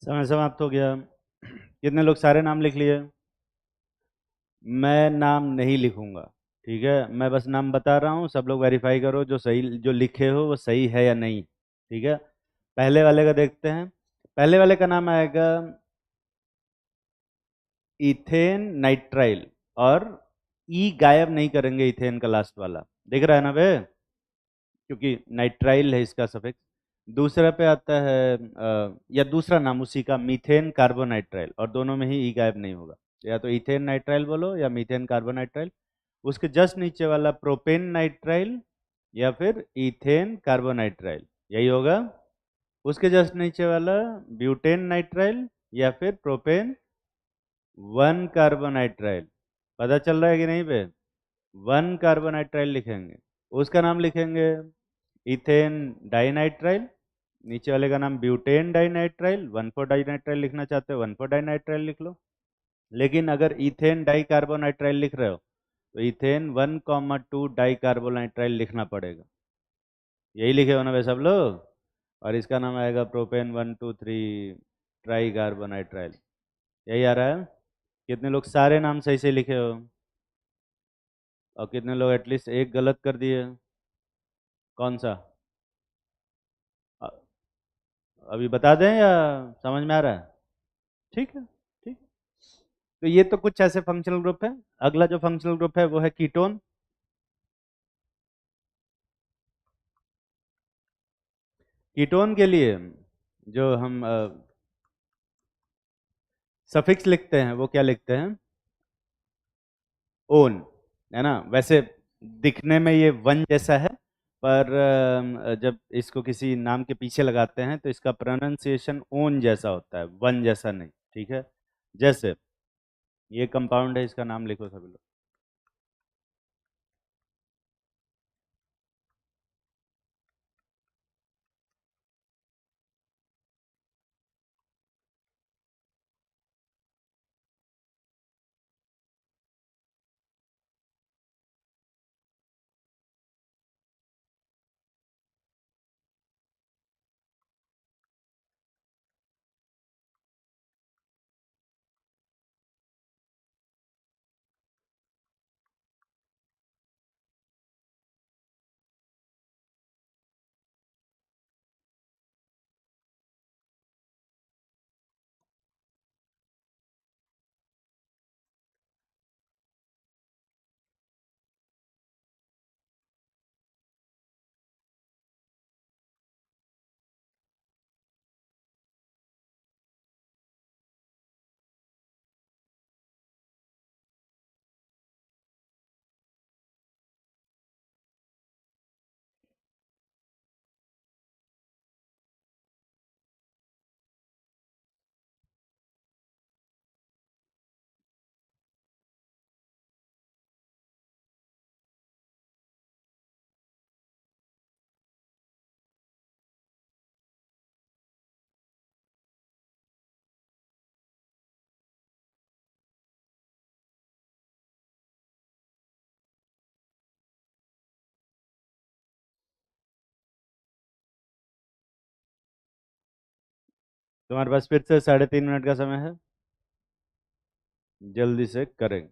समय समाप्त हो गया। कितने लोग सारे नाम लिख लिए? मैं नाम नहीं लिखूंगा। ठीक है, मैं बस नाम बता रहा हूँ, सब लोग वेरीफाई करो जो सही जो लिखे हो वो सही है या नहीं। ठीक है, पहले वाले का देखते हैं। पहले वाले का नाम आएगा इथेन नाइट्राइल। और ई गायब नहीं करेंगे इथेन का लास्ट वाला। दिख रहा है ना बे? क्योंकि नाइट्राइल है इसका सफिक्स। दूसरा पे आता है या दूसरा नाम उसी का मीथेन कार्बोनाइट्राइल, और दोनों में ही ई गायब नहीं होगा। या तो इथेन नाइट्राइल बोलो या मीथेन कार्बोनाइट्राइल। उसके जस्ट नीचे वाला प्रोपेन नाइट्राइल या फिर इथेन कार्बोनाइट्राइल, यही होगा। उसके जस्ट नीचे वाला ब्यूटेन नाइट्राइल या फिर प्रोपेन वन कार्बोनाइट्राइल। पता चल रहा है कि नहीं पे? वन कार्बोनाइट्राइल लिखेंगे। उसका नाम लिखेंगे इथेन डाइनाइट्राइल। नीचे वाले का नाम ब्यूटेन डाइनाइट्राइल। वन फोर डाइनाइट्राइल लिखना चाहते हो वन फोर डाइनाइट्राइल लिख लो। लेकिन अगर इथेन डाई कार्बोनाइट्राइल लिख रहे हो तो इथेन 1,2 डाई कार्बोनाइट्राइल लिखना पड़ेगा। यही लिखे हो ना वे सब लोग? और इसका नाम आएगा प्रोपेन 1 2 3 ट्राई कार्बोनाइट्राइल। यही आ रहा है। कितने लोग सारे नाम सही से लिखे हो? और कितने लोग एटलीस्ट एक गलत कर दिए? कौन सा? अ- अभी बता दें या समझ में आ रहा है? ठीक है, ठीक। तो ये तो कुछ ऐसे फंक्शनल ग्रुप है। अगला जो फंक्शनल ग्रुप है वो है कीटोन। कीटोन के लिए जो हम सफिक्स लिखते हैं वो क्या लिखते हैं? ओन। है ना? वैसे दिखने में ये वन जैसा है, पर जब इसको किसी नाम के पीछे लगाते हैं तो इसका प्रोनाउंसिएशन ओन जैसा होता है, वन जैसा नहीं। ठीक है, जैसे ये कंपाउंड है, इसका नाम लिखो सभी लोग। तुम्हारे पास फिर से 3.5 मिनट का समय है, जल्दी से करें।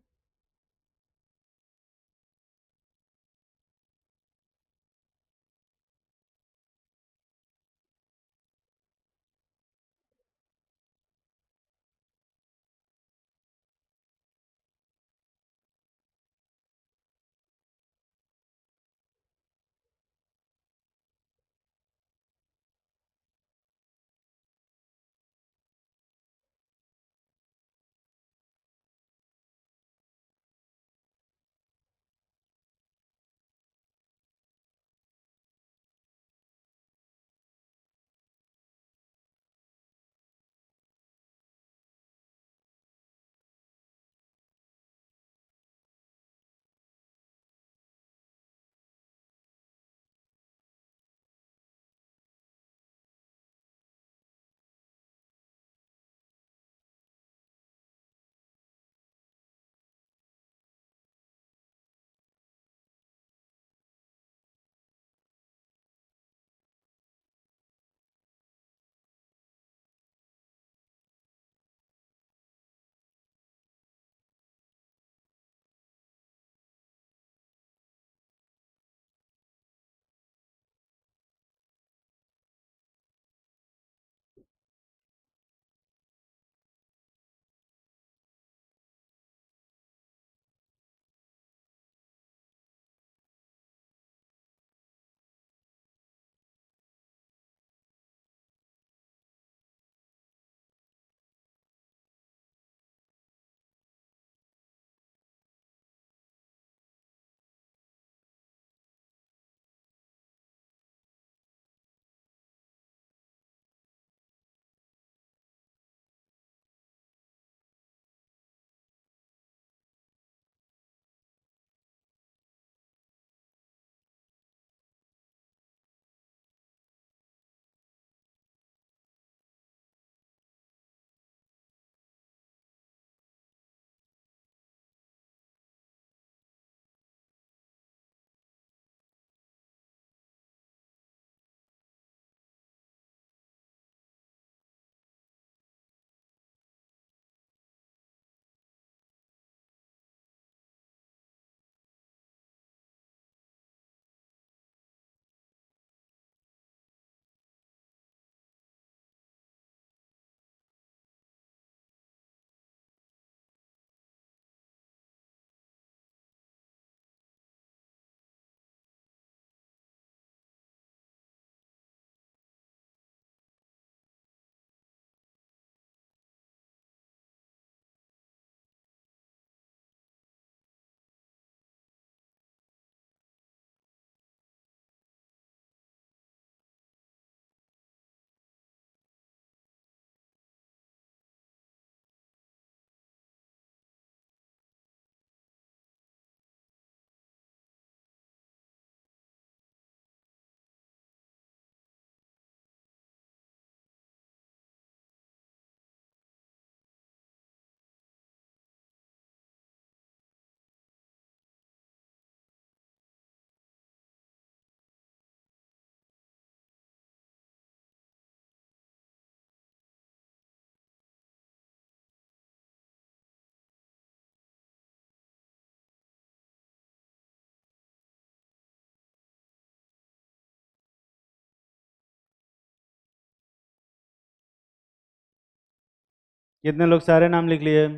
कितने लोग सारे नाम लिख लिए?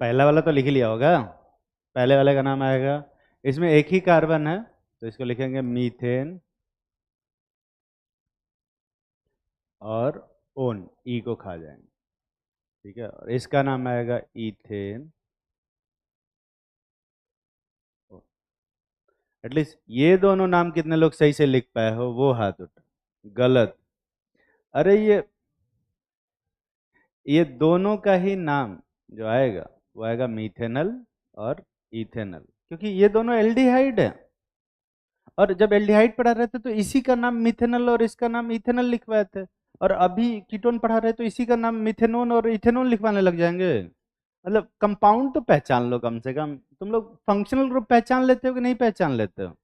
पहला वाला तो लिख ही लिया होगा। पहले वाले का नाम आएगा, इसमें एक ही कार्बन है तो इसको लिखेंगे मीथेन और ओन, ई को खा जाएंगे। ठीक है, और इसका नाम आएगा इथेन। एटलीस्ट ये दोनों नाम कितने लोग सही से लिख पाए हो, वो हाथ उठा। गलत। अरे ये दोनों का ही नाम जो आएगा वो आएगा मीथेनल और इथेनल, क्योंकि ये दोनों एल्डिहाइड है। और जब एल्डिहाइड पढ़ा रहे थे तो इसी का नाम मिथेनल और इसका नाम इथेनल लिखवाए थे, और अभी कीटोन पढ़ा रहे तो इसी का नाम मिथेनोन और इथेनोन लिखवाने लग जाएंगे। मतलब कंपाउंड तो पहचान लो कम से कम। तुम लोग फंक्शनल ग्रुप पहचान लेते हो कि नहीं पहचान लेते हो?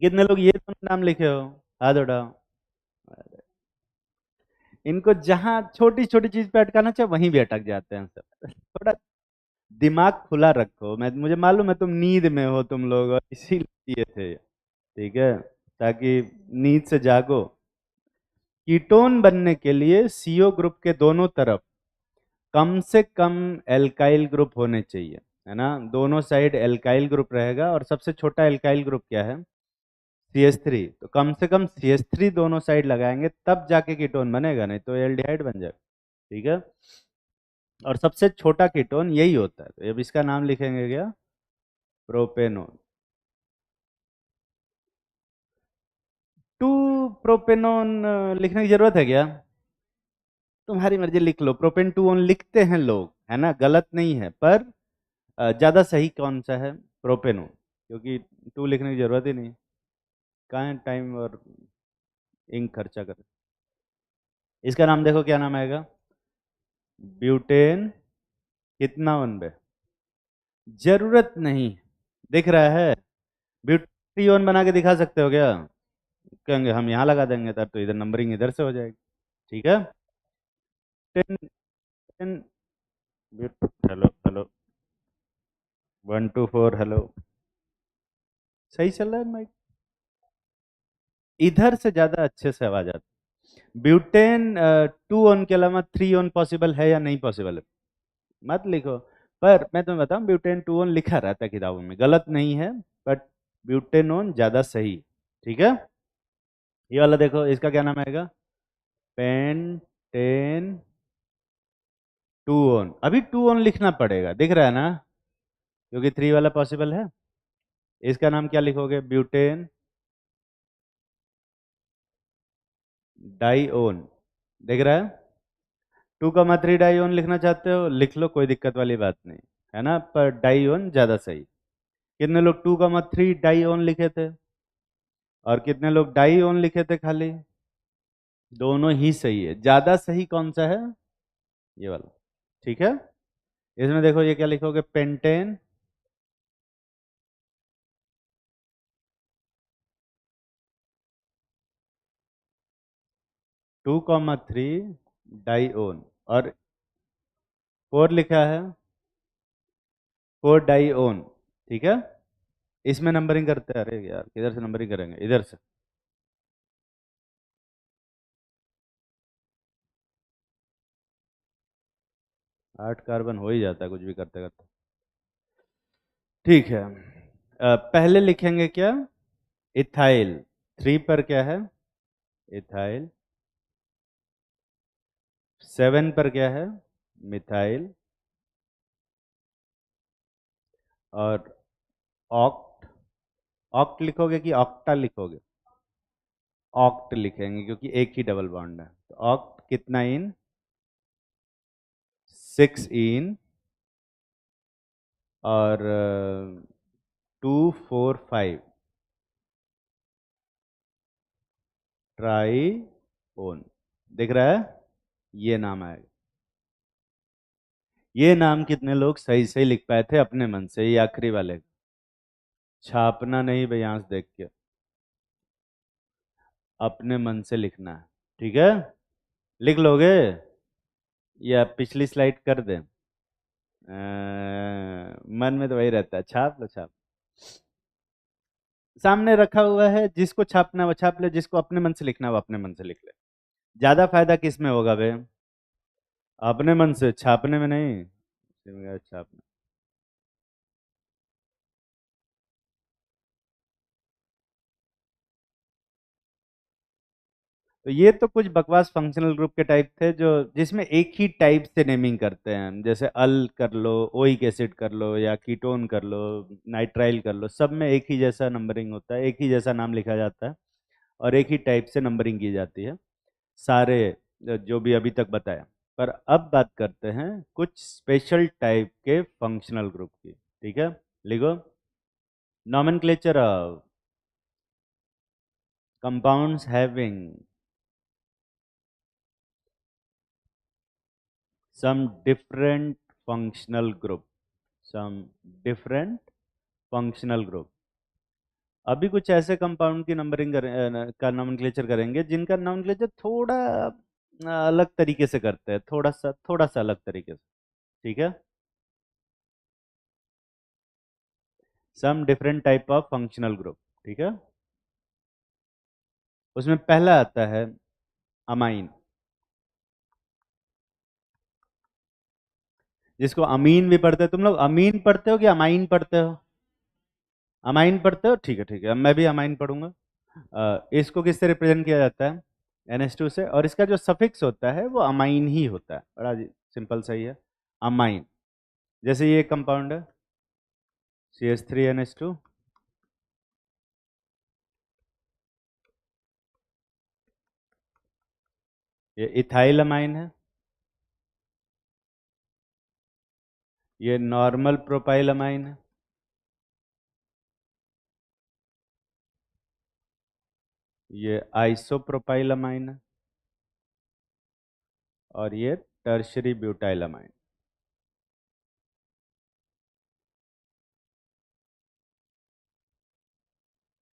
कितने लोग ये दोनों नाम लिखे हो? हाथ उठाओ। इनको जहां छोटी छोटी चीज पे अटकाना चाहे वहीं भी अटक जाते हैं सब। थोड़ा दिमाग खुला रखो। मैं मुझे मालूम है तुम नींद में हो तुम लोग, और इसीलिए थे। ठीक है, ताकि नींद से जागो। कीटोन बनने के लिए सीओ ग्रुप के दोनों तरफ कम से कम एल्काइल ग्रुप होने चाहिए, है ना? दोनों साइड एल्काइल ग्रुप रहेगा, और सबसे छोटा एल्काइल ग्रुप क्या है? CH3। तो कम से कम CH3 दोनों साइड लगाएंगे तब जाके कीटोन बनेगा, नहीं तो एल्डिहाइड बन जाएगा। ठीक है, और सबसे छोटा कीटोन यही होता है, तो अब इसका नाम लिखेंगे क्या? प्रोपेनोन। टू प्रोपेनोन लिखने की जरूरत है क्या? तुम्हारी मर्जी, लिख लो। प्रोपेन टू ओन लिखते हैं लोग, है ना, गलत नहीं है, पर ज्यादा सही कौन सा है? प्रोपेनोन, क्योंकि टू लिखने की जरूरत ही नहीं। कहाँ टाइम और इंक खर्चा कर। इसका नाम देखो क्या नाम आएगा? ब्यूटेन। कितना वन बे? जरूरत नहीं। दिख रहा है? ब्यूटियोन बना के दिखा सकते हो क्या? कहेंगे हम यहाँ लगा देंगे, तब तो इधर नंबरिंग इधर से हो जाएगी। ठीक है, 10 10। Hello hello, 1 2 4, hello. सही चल रहा है माइक? इधर से ज्यादा अच्छे से आवाज आती। ब्यूटेन 2 ऑन के अलावा 3 ऑन पॉसिबल है या नहीं पॉसिबल है? मत लिखो। पर मैं तुम्हें बताऊं, ब्यूटेन 2 ऑन लिखा रहता है किताबों में, गलत नहीं है, बट ब्यूटेनोन ज्यादा सही। ठीक है, ये वाला देखो, इसका क्या नाम आएगा? Pentane 2 on. अभी 2 ऑन लिखना पड़ेगा, दिख रहा है ना, क्योंकि 3 वाला पॉसिबल है। इसका नाम क्या लिखोगे? ब्यूटेन डाइओन। दिख रहा है? 2,3 डाइओन लिखना चाहते हो, लिख लो, कोई दिक्कत वाली बात नहीं, है ना, पर डाइओन ज्यादा सही। कितने लोग 2,3 डाइओन लिखे थे, और कितने लोग डाइओन लिखे थे खाली? दोनों ही सही है। ज्यादा सही कौन सा है? ये वाला। ठीक है, इसमें देखो ये क्या लिखोगे? पेंटेन 2,3 डाइओन, और 4 लिखा है, 4 डाइओन। ठीक है, इसमें नंबरिंग करते हैं। अरे यार, किधर से नंबरिंग करेंगे? इधर से। 8 कार्बन हो ही जाता है कुछ भी करते करते। ठीक है, पहले लिखेंगे क्या? इथाइल। 3 पर क्या है? इथाइल। 7 पर क्या है? मिथाइल। और ऑक्ट। ऑक्ट लिखोगे कि ऑक्टा लिखोगे? ऑक्ट लिखेंगे, क्योंकि एक ही डबल बॉन्ड है। तो ऑक्ट कितना इन? 6 इन, और 2 4 5 ट्राई ओन। दिख रहा है? ये नाम आएगा। ये नाम कितने लोग सही सही लिख पाए थे अपने मन से? ये आखिरी वाले। छापना नहीं भाई, आंख देख के, अपने मन से लिखना है। ठीक है, लिख लोगे? या पिछली स्लाइड कर दें? मन में तो वही रहता है, छाप लो छाप। सामने रखा हुआ है, जिसको छापना है वो छाप ले, जिसको अपने मन से लिखना है वो अपने मन से लिख ले। ज्यादा फायदा किस में होगा बे? अपने मन से छापने में नहीं, छापने। तो ये तो कुछ बकवास फंक्शनल ग्रुप के टाइप थे, जो जिसमें एक ही टाइप से नेमिंग करते हैं, जैसे अल कर लो, ओइक एसिड कर लो, या कीटोन कर लो, नाइट्राइल कर लो, सब में एक ही जैसा नंबरिंग होता है, एक ही जैसा नाम लिखा जाता है, और एक ही टाइप से नंबरिंग की जाती है सारे, जो भी अभी तक बताया। पर अब बात करते हैं कुछ स्पेशल टाइप के फंक्शनल ग्रुप की। ठीक है, लिखो। Nomenclature of compounds having some different functional group, some different functional group। अभी कुछ ऐसे कंपाउंड की नंबरिंग का नॉमेनक्लेचर करेंगे जिनका नॉमेनक्लेचर थोड़ा अलग तरीके से करते हैं, थोड़ा सा अलग तरीके से। ठीक है, some different type of functional group. ठीक है, उसमें पहला आता है अमाइन, जिसको अमीन भी पढ़ते हो। तुम लोग अमीन पढ़ते हो कि अमाइन पढ़ते हो? अमाइन पढ़ते हो, ठीक है ठीक है, अब मैं भी अमाइन पढ़ूंगा। इसको किससे रिप्रेजेंट किया जाता है? NH2 से, और इसका जो सफिक्स होता है वो अमाइन ही होता है, बड़ा सिंपल सही है, अमाइन। जैसे ये कंपाउंड है CH3NH2, ये इथाइल अमाइन है, ये नॉर्मल प्रोपाइल अमाइन है, ये आइसोप्रोपाइल अमाइन है, और ये टर्शरी ब्यूटाइल अमाइन।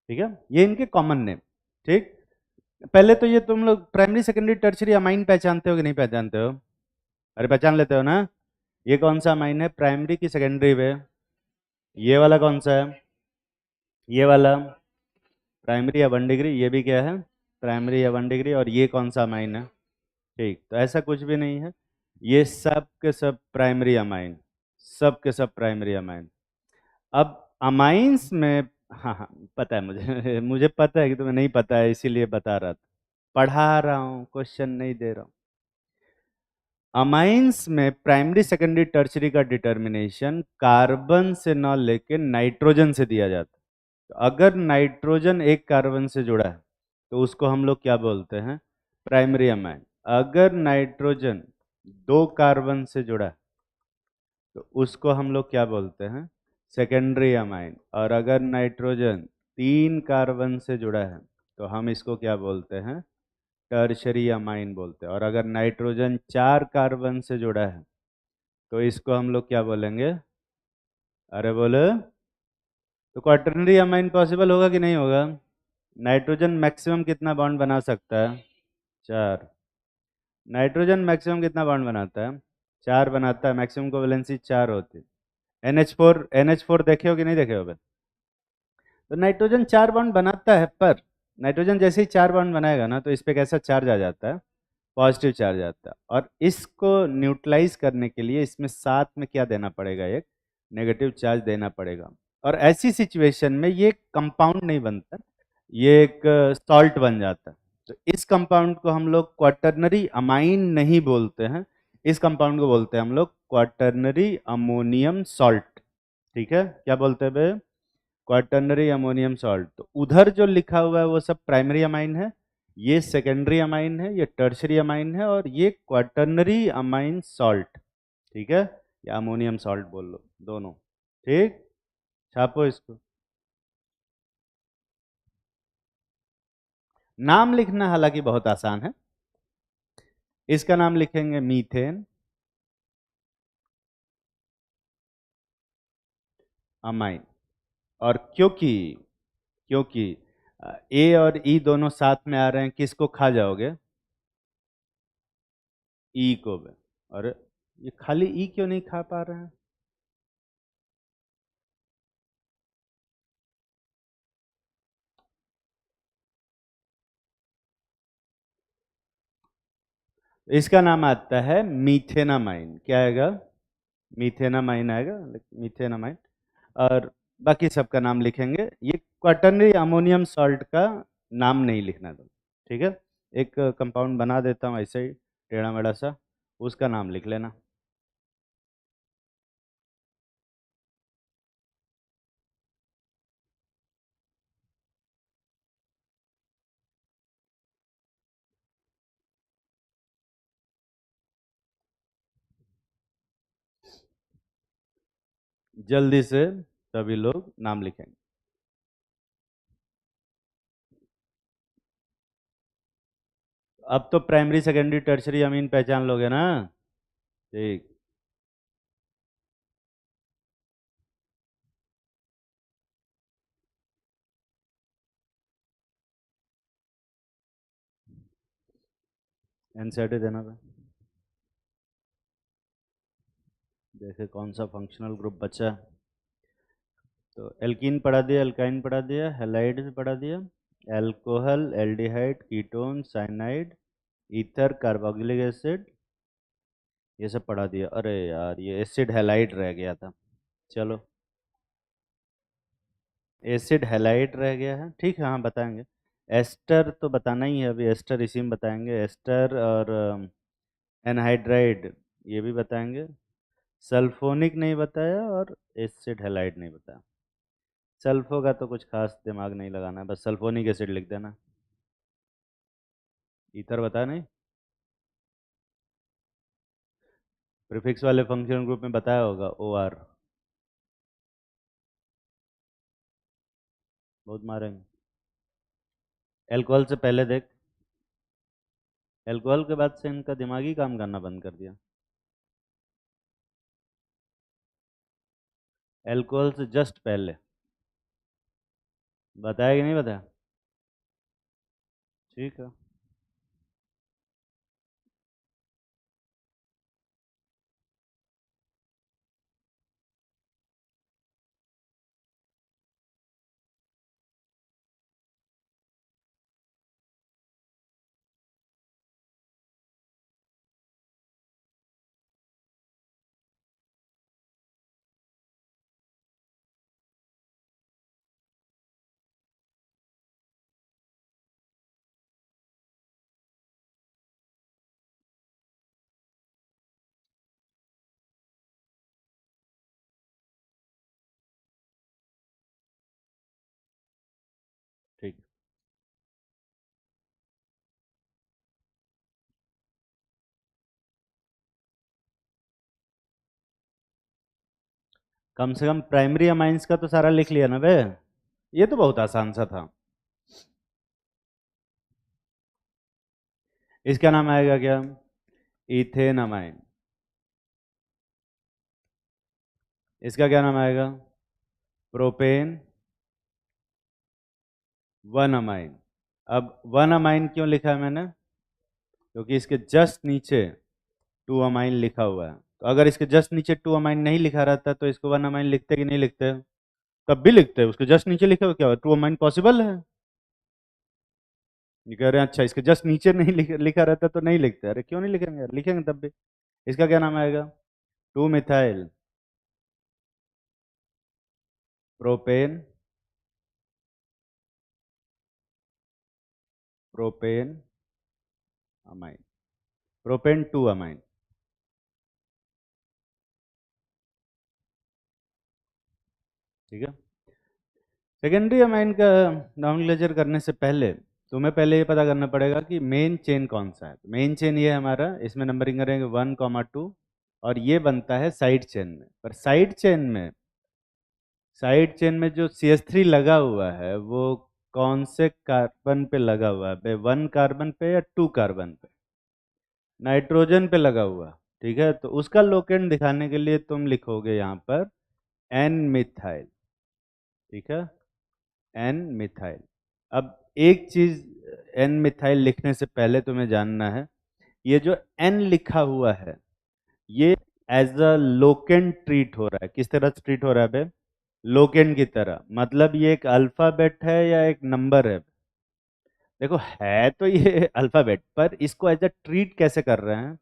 ठीक है, ये इनके कॉमन नेम। ठीक, पहले तो ये तुम लोग प्राइमरी सेकेंडरी टर्शरी अमाइन पहचानते हो कि नहीं पहचानते हो? अरे पहचान लेते हो ना? ये कौन सा अमाइन है प्राइमरी की सेकेंडरी पे? ये वाला कौन सा है? ये वाला प्राइमरी या 1 डिग्री, ये भी क्या है? प्राइमरी या 1 डिग्री। और ये कौन सा अमाइन है? ठीक, तो ऐसा कुछ भी नहीं है, ये सब के सब प्राइमरी अमाइन, सब के सब प्राइमरी अमाइन। अब अमाइंस में, हाँ हाँ पता है मुझे मुझे पता है कि तुम्हें नहीं पता है, इसीलिए बता रहा था, पढ़ा रहा हूँ, क्वेश्चन नहीं दे रहा हूँ। अमाइंस में प्राइमरी सेकेंडरी टर्शरी का डिटर्मिनेशन कार्बन से ना लेके नाइट्रोजन से दिया जाता है। तो अगर नाइट्रोजन एक कार्बन से जुड़ा है तो उसको हम लोग क्या बोलते हैं? Primary amine. अगर नाइट्रोजन 2 कार्बन से जुड़ा है तो उसको हम लोग क्या बोलते हैं? Secondary amine. और अगर नाइट्रोजन 3 कार्बन से जुड़ा है तो हम इसको क्या बोलते हैं? टर्शरी अमाइन बोलते हैं। और अगर नाइट्रोजन 4 कार्बन से जुड़ा है तो इसको हम लोग क्या बोलेंगे? अरे बोलो, तो क्वाटरनरी अमाइन पॉसिबल होगा कि नहीं होगा? नाइट्रोजन मैक्सिमम कितना बॉन्ड बना सकता है? 4। नाइट्रोजन मैक्सिमम कितना बॉन्ड बनाता है? 4 बनाता है, मैक्सिमम को वैलेंसी 4 होती है। NH4 देखे हो कि नहीं देखे हो बे? तो नाइट्रोजन 4 बॉन्ड बनाता है, पर नाइट्रोजन जैसे ही 4 बॉन्ड बनाएगा ना तो इस पे कैसा चार्ज आ जाता है? पॉजिटिव चार्ज आता है। और इसको न्यूट्रलाइज करने के लिए इसमें साथ में क्या देना पड़ेगा? एक नेगेटिव चार्ज देना पड़ेगा। और ऐसी सिचुएशन में ये कंपाउंड नहीं बनता, ये एक सॉल्ट बन जाता है। तो इस कंपाउंड को हम लोग क्वाटरनरी अमाइन नहीं बोलते हैं, इस कंपाउंड को बोलते हैं हम लोग क्वाटरनरी अमोनियम सॉल्ट। ठीक है, क्या बोलते हैं बे? Quaternary ammonium salt. तो उधर जो लिखा हुआ है वो सब प्राइमरी अमाइन है, ये सेकेंडरी अमाइन है, ये टर्शरी अमाइन है, और ये क्वाटरनरी अमाइन सॉल्ट। ठीक है, या अमोनियम सॉल्ट बोल लो, दोनों। ठीक, छापो इसको। नाम लिखना हालांकि बहुत आसान है। इसका नाम लिखेंगे मीथेन अमाइन। और क्योंकि क्योंकि ए और ई दोनों साथ में आ रहे हैं, किसको खा जाओगे? ई को भी। और ये खाली ई क्यों नहीं खा पा रहे हैं? इसका नाम आता है मीथेनामाइन। क्या आएगा? मीथेनामाइन आएगा, मीथेनामाइन। और बाकी सबका नाम लिखेंगे। ये क्वाटरनरी अमोनियम सॉल्ट का नाम नहीं लिखना तुम, ठीक है? एक कंपाउंड बना देता हूँ ऐसे ही टेढ़ा मेढ़ा सा, उसका नाम लिख लेना। जल्दी से सभी लोग नाम लिखेंगे। अब तो प्राइमरी सेकेंडरी टर्सरी अमीन पहचान लोगे ना? ठीक। एनसीईआरटी देना था। देखे कौन सा फंक्शनल ग्रुप बचा। तो एल्कीन पढ़ा दिया, एल्काइन पढ़ा दिया, हैलाइड पढ़ा दिया, alcohol, aldehyde, ketone, cyanide, ether, carboxylic acid, ये सब पढ़ा दिया। अरे यार ये एसिड हैलाइड रह गया था। चलो, एसिड हैलाइड रह गया है, ठीक है, हाँ बताएंगे। एस्टर तो बताना ही है अभी, एस्टर इसी में बताएंगे। एस्टर और एनहाइड्राइड ये भी बताएंगे। सल्फोनिक नहीं बताया और एसिड हैलाइड नहीं बताया। सल्फो का तो कुछ खास दिमाग नहीं लगाना है, बस सल्फोनिक एसिड लिख देना। ईथर बताया नहीं? प्रीफिक्स वाले फंक्शन ग्रुप में बताया होगा, ओ आर। बहुत मारेंगे। एल्कोहल से पहले देख, एल्कोहल के बाद से इनका दिमागी काम करना बंद कर दिया। एल्कोहल से जस्ट पहले बताया कि नहीं बताया? ठीक है। ठीक। कम से कम प्राइमरी अमाइंस का तो सारा लिख लिया ना बे? ये तो बहुत आसान सा था। इसका नाम आएगा क्या? Ethane amine. इसका क्या नाम आएगा? Propane one amine. अब वन अमाइन क्यों लिखा है मैंने? क्योंकि इसके जस्ट नीचे टू अमाइन लिखा हुआ है। तो अगर इसके जस्ट नीचे टू अमाइन नहीं लिखा रहता तो इसको वन अमाइन लिखते कि नहीं लिखते? तब भी लिखते हैं, उसके जस्ट नीचे लिखा हुआ क्या हुआ? टू अमाइन पॉसिबल है। ये कह रहे हैं अच्छा इसके जस्ट नीचे नहीं लिखा रहता तो नहीं लिखते। अरे क्यों नहीं लिखेंगे यार, लिखेंगे तब भी। इसका क्या नाम आएगा? Two methyl propane, propane amine, propane two amine. ठीक है। सेकेंडरी अमाइन का नॉमेनक्लेचर करने से पहले तुम्हें पहले ये पता करना पड़ेगा कि मेन चेन कौन सा है। मेन चेन ये है हमारा, इसमें नंबरिंग करेंगे 1, 2 और ये बनता है साइड चेन में। पर साइड चेन में जो CH3 लगा हुआ है वो कौन से कार्बन पे लगा हुआ है? 1 कार्बन पे या 2 कार्बन पे? नाइट्रोजन पे लगा हुआ। ठीक है, तो उसका लोकेंट दिखाने के लिए तुम लिखोगे यहाँ पर एन मिथाइल। ठीक है, एन मिथाइल। अब एक चीज एन मिथाइल लिखने से पहले तुम्हें जानना है, ये जो एन लिखा हुआ है ये एज अ लोकेंट ट्रीट हो रहा है। किस तरह से ट्रीट हो रहा है बे? लोकेंट की तरह। मतलब ये एक अल्फाबेट है या एक नंबर है? देखो है तो ये अल्फाबेट, पर इसको एज अ ट्रीट कैसे कर रहे हैं,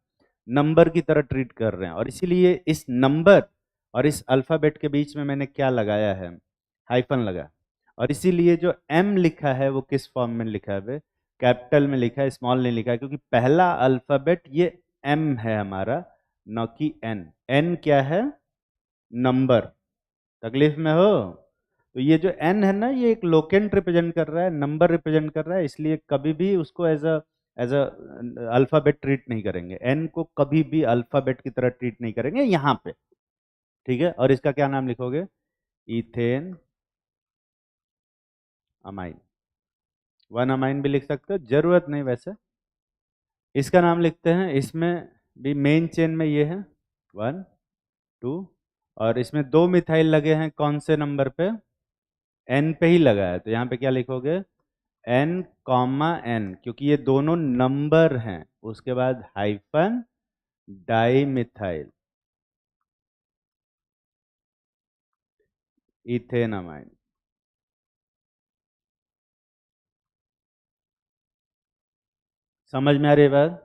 नंबर की तरह ट्रीट कर रहे हैं। और इसीलिए इस नंबर और इस अल्फाबेट के बीच में मैंने क्या लगाया है, हाइफन लगा। और इसीलिए जो एम लिखा है वो किस फॉर्म में लिखा है बे, कैपिटल में लिखा है, स्मॉल नहीं लिखा है, क्योंकि पहला अल्फाबेट ये एम है हमारा, न कि एन। एन क्या है, नंबर। तकलीफ में हो? तो ये जो एन है ना, ये एक लोकेंट रिप्रेजेंट कर रहा है, नंबर रिप्रेजेंट कर रहा है, इसलिए कभी भी उसको एज अ अल्फाबेट ट्रीट नहीं करेंगे, एन को कभी भी अल्फाबेट की तरह ट्रीट नहीं करेंगे यहाँ पे। ठीक है, और इसका क्या नाम लिखोगे, इथेन अमाइन। वन अमाइन भी लिख सकते हो, जरूरत नहीं वैसे। इसका नाम लिखते हैं, इसमें भी मेन चेन में ये है, वन, टू, और इसमें दो मिथाइल लगे हैं, कौन से नंबर पे, एन पे ही लगा है, तो यहाँ पे क्या लिखोगे, एन कॉमा एन, क्योंकि ये दोनों नंबर हैं। उसके बाद हाइफन डाई मिथाइल इथेनामाइन। समझ में आ रही है बात?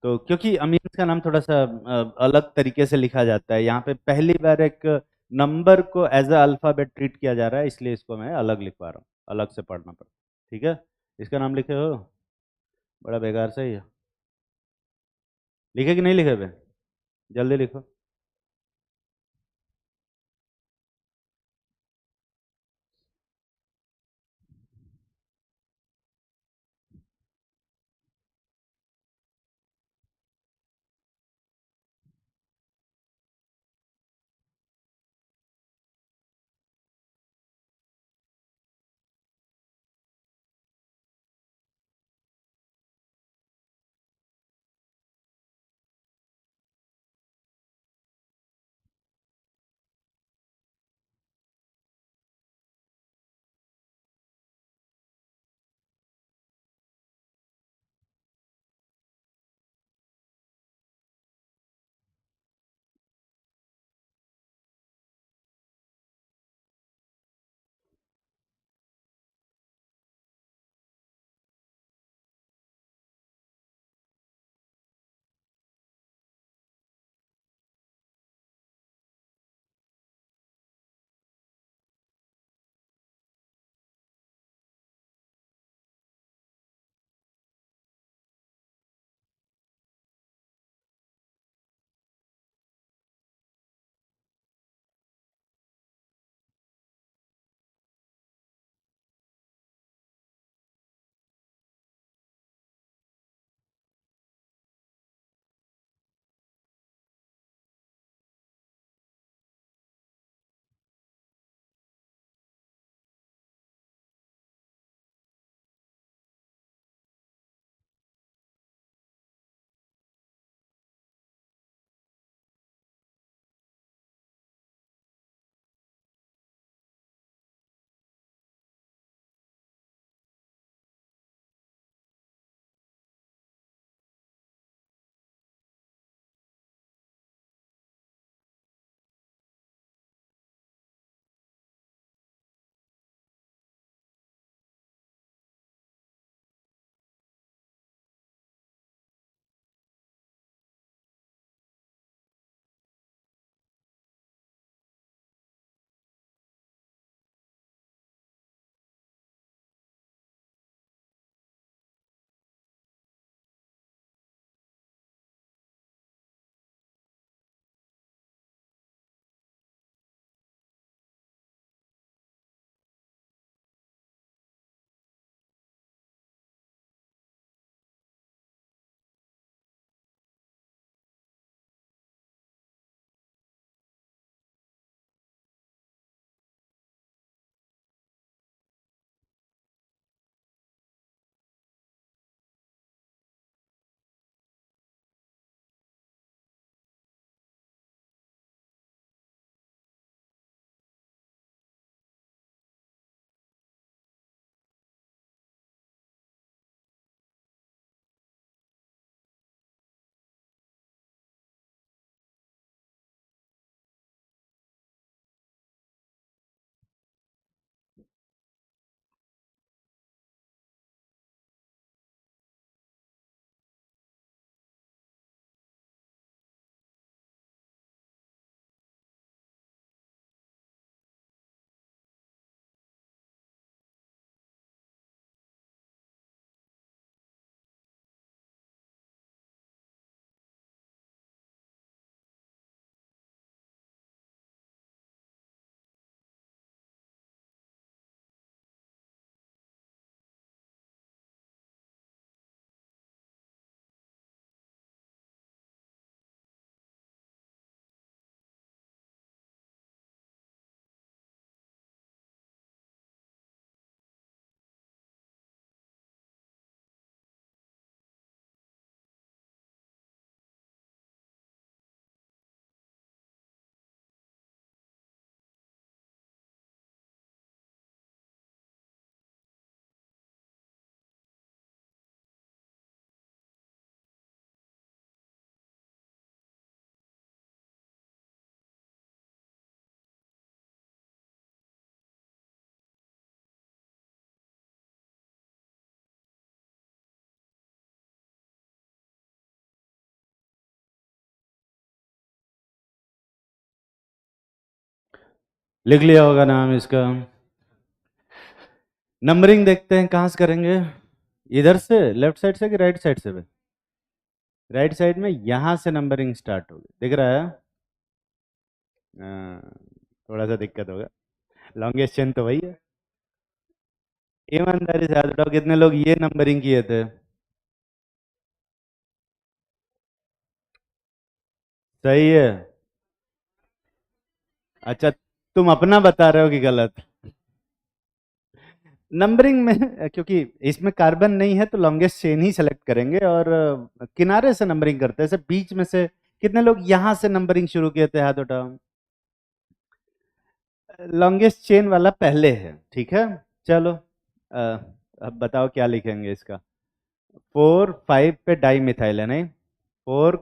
तो क्योंकि अमीन्स का नाम थोड़ा सा अलग तरीके से लिखा जाता है, यहाँ पे पहली बार एक नंबर को एज अ अल्फाबेट ट्रीट किया जा रहा है, इसलिए इसको मैं अलग लिखवा रहा हूँ, अलग से पढ़ना पड़ता। ठीक है, इसका नाम लिखे हो, बड़ा बेकार से ही है। लिखे कि नहीं लिखे बे, जल्दी लिखो। लिख लिया होगा नाम इसका। नंबरिंग देखते हैं कहाँ से करेंगे, इधर से लेफ्ट साइड से कि राइट साइड से? राइट साइड में यहाँ से नंबरिंग स्टार्ट होगी, दिख रहा है? हाँ, थोड़ा सा दिक्कत होगा, लॉन्गेस्ट चेन तो वही है। ईमानदारी से हाथ उठाओ, कितने लोग ये नंबरिंग किए थे? सही है। अच्छा, तुम अपना बता रहे हो कि गलत? नंबरिंग में क्योंकि इसमें कार्बन नहीं है तो लॉन्गेस्ट चेन ही सेलेक्ट करेंगे, और किनारे से नंबरिंग करते हैं, ऐसे बीच में से। कितने लोग यहां से नंबरिंग शुरू किए थे, हाथ उठाओ। लॉन्गेस्ट चेन वाला पहले है, ठीक है। चलो, अ, अब बताओ क्या लिखेंगे इसका। 4 5 पे डाई मिथाइल है, नहीं? 4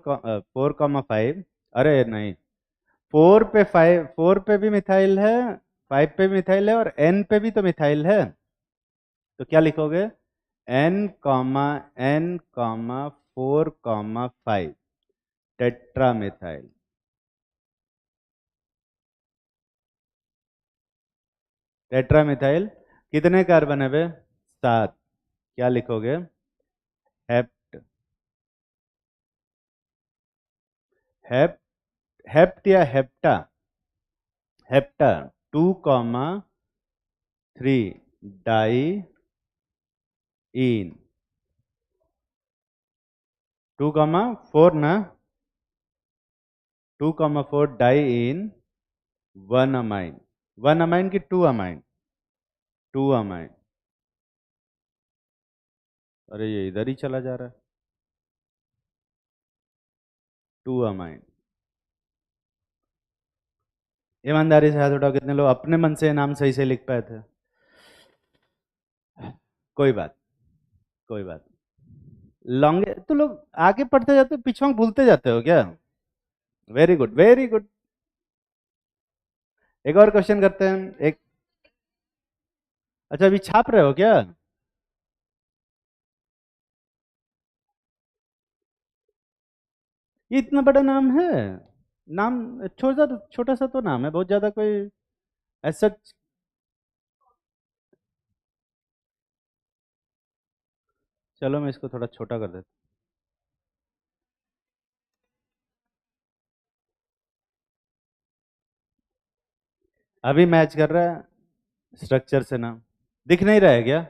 4 5। अरे नहीं, 4 पे भी मिथाइल है, 5 पे भी मिथाइल है, और N पे भी तो मिथाइल है। तो क्या लिखोगे? N, N, 4, 5 tetra methyl. Tetra methyl. कितने कार्बन है बे? 7। क्या लिखोगे? हेप्ट। हेप्ट, हेप्ट या हेप्टा? हेप्टा। 2, 3 डाई इन। 2, 4 ना? 2, 4 डाई इन 1 अमाइन। 1 अमाइन की 2 अमाइन? 2 अमाइन। अरे ये इधर ही चला जा रहा है। 2 अमाइन। ईमानदारी से हाथ उठाओ, कितने लोग अपने मन से नाम सही से लिख पाए थे? कोई बात, कोई बात। लॉन्ग तो लोग आगे पढ़ते जाते हो, पीछे भूलते जाते हो क्या? Very good, very good. एक और क्वेश्चन करते हैं, एक। अच्छा, अभी छाप रहे हो क्या? ये इतना बड़ा नाम है? नाम छोटा छोटा सा तो नाम है, बहुत ज्यादा कोई ऐसा। चलो मैं इसको थोड़ा छोटा कर देता हूँ। अभी मैच कर रहा है स्ट्रक्चर से नाम। दिख नहीं रहा है क्या?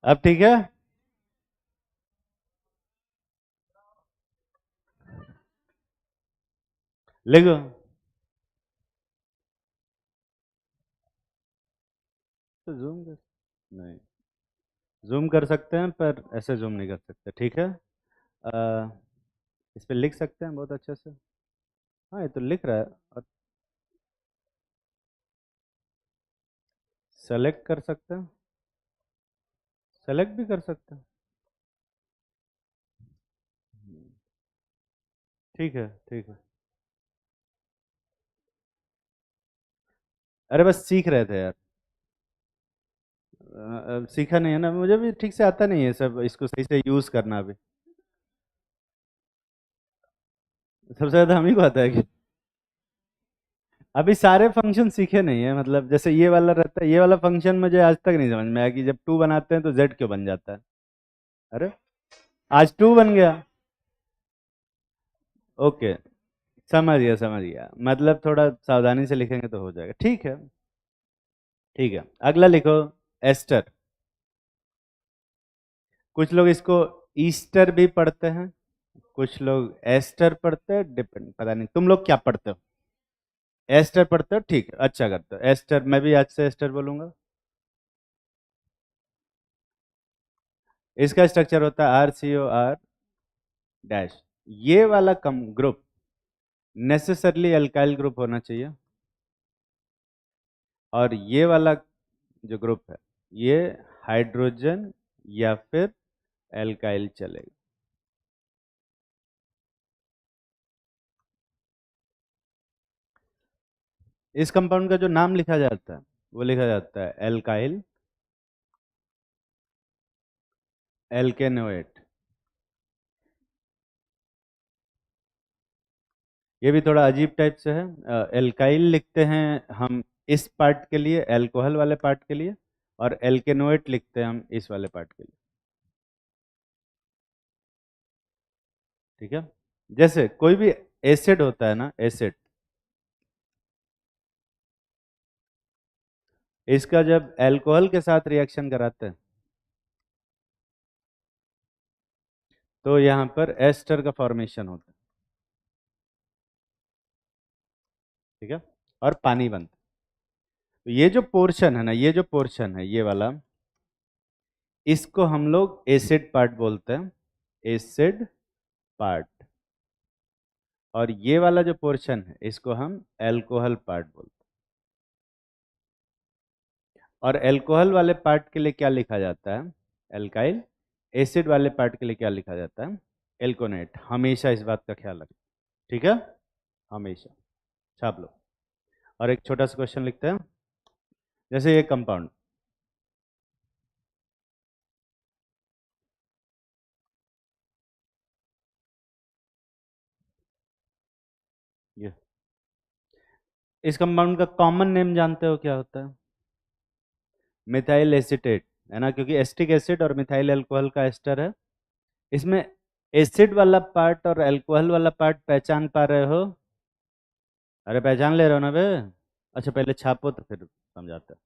अब ठीक है? लिखो। तो जूम कर, नहीं, जूम कर सकते हैं पर ऐसे जूम नहीं कर सकते, ठीक है। अ, इस पे लिख सकते हैं बहुत अच्छे से। हाँ, ये तो लिख रहा है। और सेलेक्ट कर सकते हैं, सेलेक्ट भी कर सकते हैं। ठीक है, ठीक है। अरे बस सीख रहे थे यार। सीखा नहीं है ना, मुझे भी ठीक से आता नहीं है सब, इसको सही से यूज करना भी। सबसे ज्यादा हम ही को आता है कि अभी सारे फंक्शन सीखे नहीं है, मतलब जैसे ये वाला रहता है, ये वाला फंक्शन मुझे आज तक नहीं समझ में आया कि जब टू बनाते हैं तो जेड क्यों बन जाता है। अरे, आज टू बन गया। ओके, समझ गया, समझ गया, मतलब थोड़ा सावधानी से लिखेंगे तो हो जाएगा, ठीक है। ठीक है, अगला लिखो। एस्टर। कुछ लोग इसको ईस्टर भी पढ़ते हैं, कुछ लोग एस्टर पढ़ते हैं, डिपेंड, पता नहीं तुम लोग क्या पढ़ते हो। एस्टर पढ़ते हो, ठीक है, अच्छा करते हो। एस्टर, मैं भी आज से एस्टर बोलूंगा। इसका स्ट्रक्चर होता है RCOR डैश। ये वाला कम ग्रुप नेसेसरली अल्काइल ग्रुप होना चाहिए, और ये वाला जो ग्रुप है ये हाइड्रोजन या फिर एल्काइल चलेगा। इस कंपाउंड का जो नाम लिखा जाता है वो लिखा जाता है एल्काइल एल्केनोएट। ये भी थोड़ा अजीब टाइप से है। एल्काइल लिखते हैं हम इस पार्ट के लिए, एल्कोहल वाले पार्ट के लिए, और एल्केनोएट लिखते हैं हम इस वाले पार्ट के लिए। ठीक है। जैसे कोई भी एसिड होता है ना, एसिड, इसका जब एल्कोहल के साथ रिएक्शन कराते हैं तो यहाँ पर एस्टर का फॉर्मेशन होता है। ठीक है। और पानी बनता है। तो ये जो पोर्शन है ना, ये जो पोर्शन है ये वाला, इसको हम लोग एसिड पार्ट बोलते हैं, एसिड पार्ट। और ये वाला जो पोर्शन है इसको हम एल्कोहल पार्ट बोलते हैं। और एल्कोहल वाले पार्ट के लिए क्या लिखा जाता है? एल्काइल। एसिड वाले पार्ट के लिए क्या लिखा जाता है? एल्कोनेट। हमेशा इस बात का ख्याल रखें। ठीक है, हमेशा छाप लो। और एक छोटा सा क्वेश्चन लिखते हैं, जैसे ये कंपाउंड, ये इस कंपाउंड का कॉमन नेम जानते हो क्या होता है? मिथाइल एसीटेट, है ना, क्योंकि एस्टिक एसिड और मिथाइल अल्कोहल का एस्टर है। इसमें एसिड वाला पार्ट और अल्कोहल वाला पार्ट पहचान पा रहे हो? अरे पहचान ले रहे हो ना बे? अच्छा पहले छापो तो फिर समझाते हैं।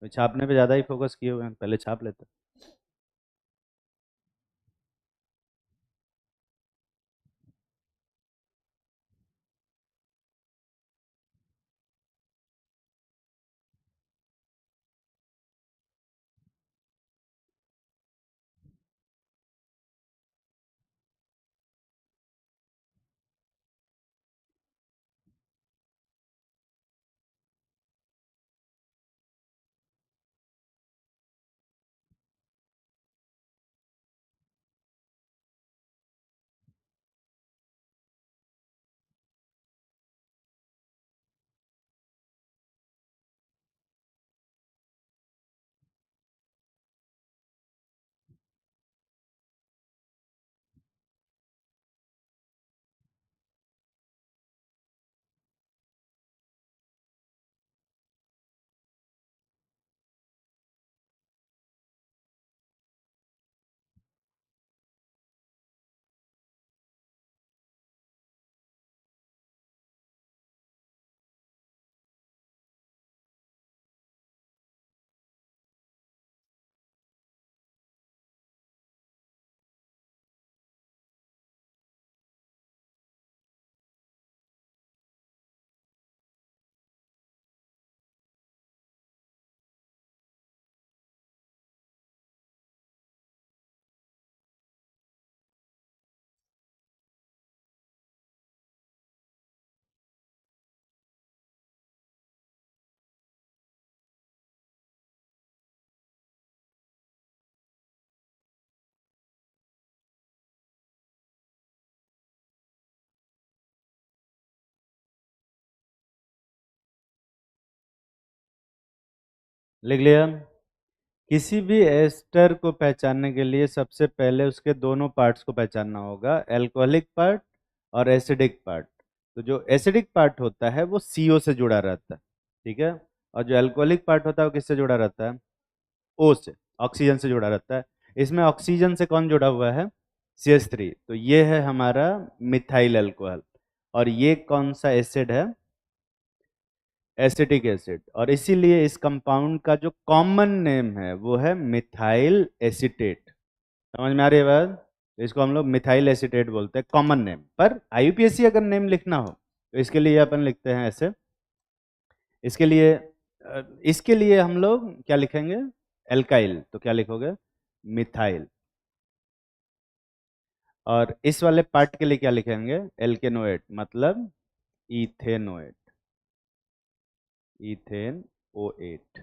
तो छापने पे ज़्यादा ही फोकस किए हुए हैं, पहले छाप लेते हैं। लिख लिया? किसी भी एस्टर को पहचानने के लिए सबसे पहले उसके दोनों पार्ट्स को पहचानना होगा, एल्कोहलिक पार्ट और एसिडिक पार्ट। तो जो एसिडिक पार्ट होता है वो CO से जुड़ा रहता है। ठीक है। और जो एल्कोहलिक पार्ट होता है वो किससे जुड़ा रहता है? O से, ऑक्सीजन से जुड़ा रहता है। इसमें ऑक्सीजन से कौन जुड़ा हुआ है? CH3। तो ये है हमारा मिथाइल अल्कोहल। और ये कौन सा एसिड है? Acetic acid. और इसीलिए इस कंपाउंड का जो कॉमन नेम है वो है मिथाइल एसीटेट। समझ में आ रही है बात? तो इसको हम लोग मिथाइल एसीटेट बोलते हैं कॉमन नेम पर। IUPAC अगर नेम लिखना हो तो इसके लिए अपन लिखते हैं ऐसे। इसके लिए हम लोग क्या लिखेंगे? एल्काइल, तो क्या लिखोगे? मिथाइल। और इस वाले पार्ट के लिए क्या लिखेंगे? एल्केनोएट, मतलब इथेनोएट, इथेन O8।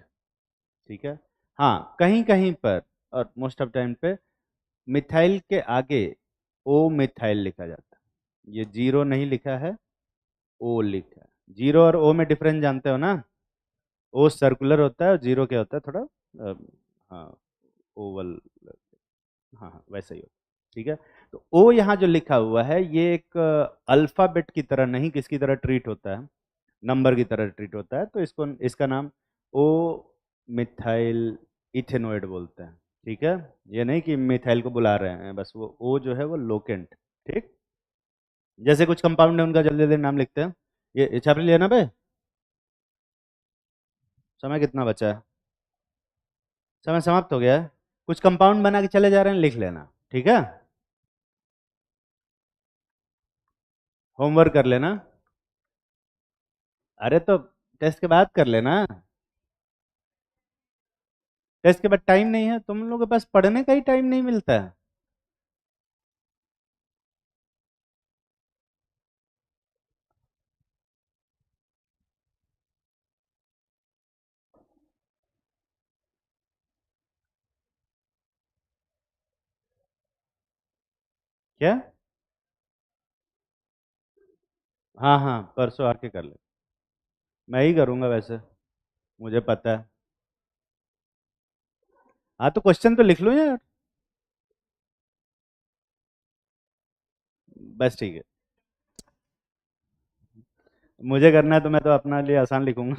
ठीक है। हाँ, कहीं कहीं पर और मोस्ट ऑफ टाइम पे मिथाइल के आगे ओ मिथाइल लिखा जाता है। ये जीरो नहीं लिखा है, ओ लिखा है। जीरो और ओ में डिफरेंस जानते हो ना? ओ सर्कुलर होता है और जीरो क्या होता है, थोड़ा हाँ, ओवल। हाँ हाँ, वैसा ही होता ठीक है। तो ओ यहाँ जो लिखा हुआ है ये एक अल्फाबेट की तरह नहीं, किसकी तरह ट्रीट होता है, नंबर की तरह ट्रीट होता है, तो इसको इसका नाम ओ मिथाइल इथेनोइड बोलते हैं। ठीक है, ये नहीं कि मिथाइल को बुला रहे हैं, बस वो ओ जो है वो लोकेंट। ठीक, जैसे कुछ कंपाउंड है उनका जल्दी जल्दी नाम लिखते हैं। ये छाप लिया ना भाई? समय कितना बचा है? समय समाप्त हो गया है। कुछ कंपाउंड बना के चले जा रहे हैं, लिख लेना। ठीक है, होमवर्क कर लेना। अरे तो टेस्ट के बाद कर लेना। टेस्ट के बाद टाइम नहीं है, तुम लोगों के पास पढ़ने का ही टाइम नहीं मिलता है। क्या? हाँ हाँ, परसों आके कर ले। मैं ही करूँगा वैसे, मुझे पता है। हाँ तो क्वेश्चन तो लिख लो यार। बस ठीक है, मुझे करना है तो मैं तो अपना लिए आसान लिखूंगा।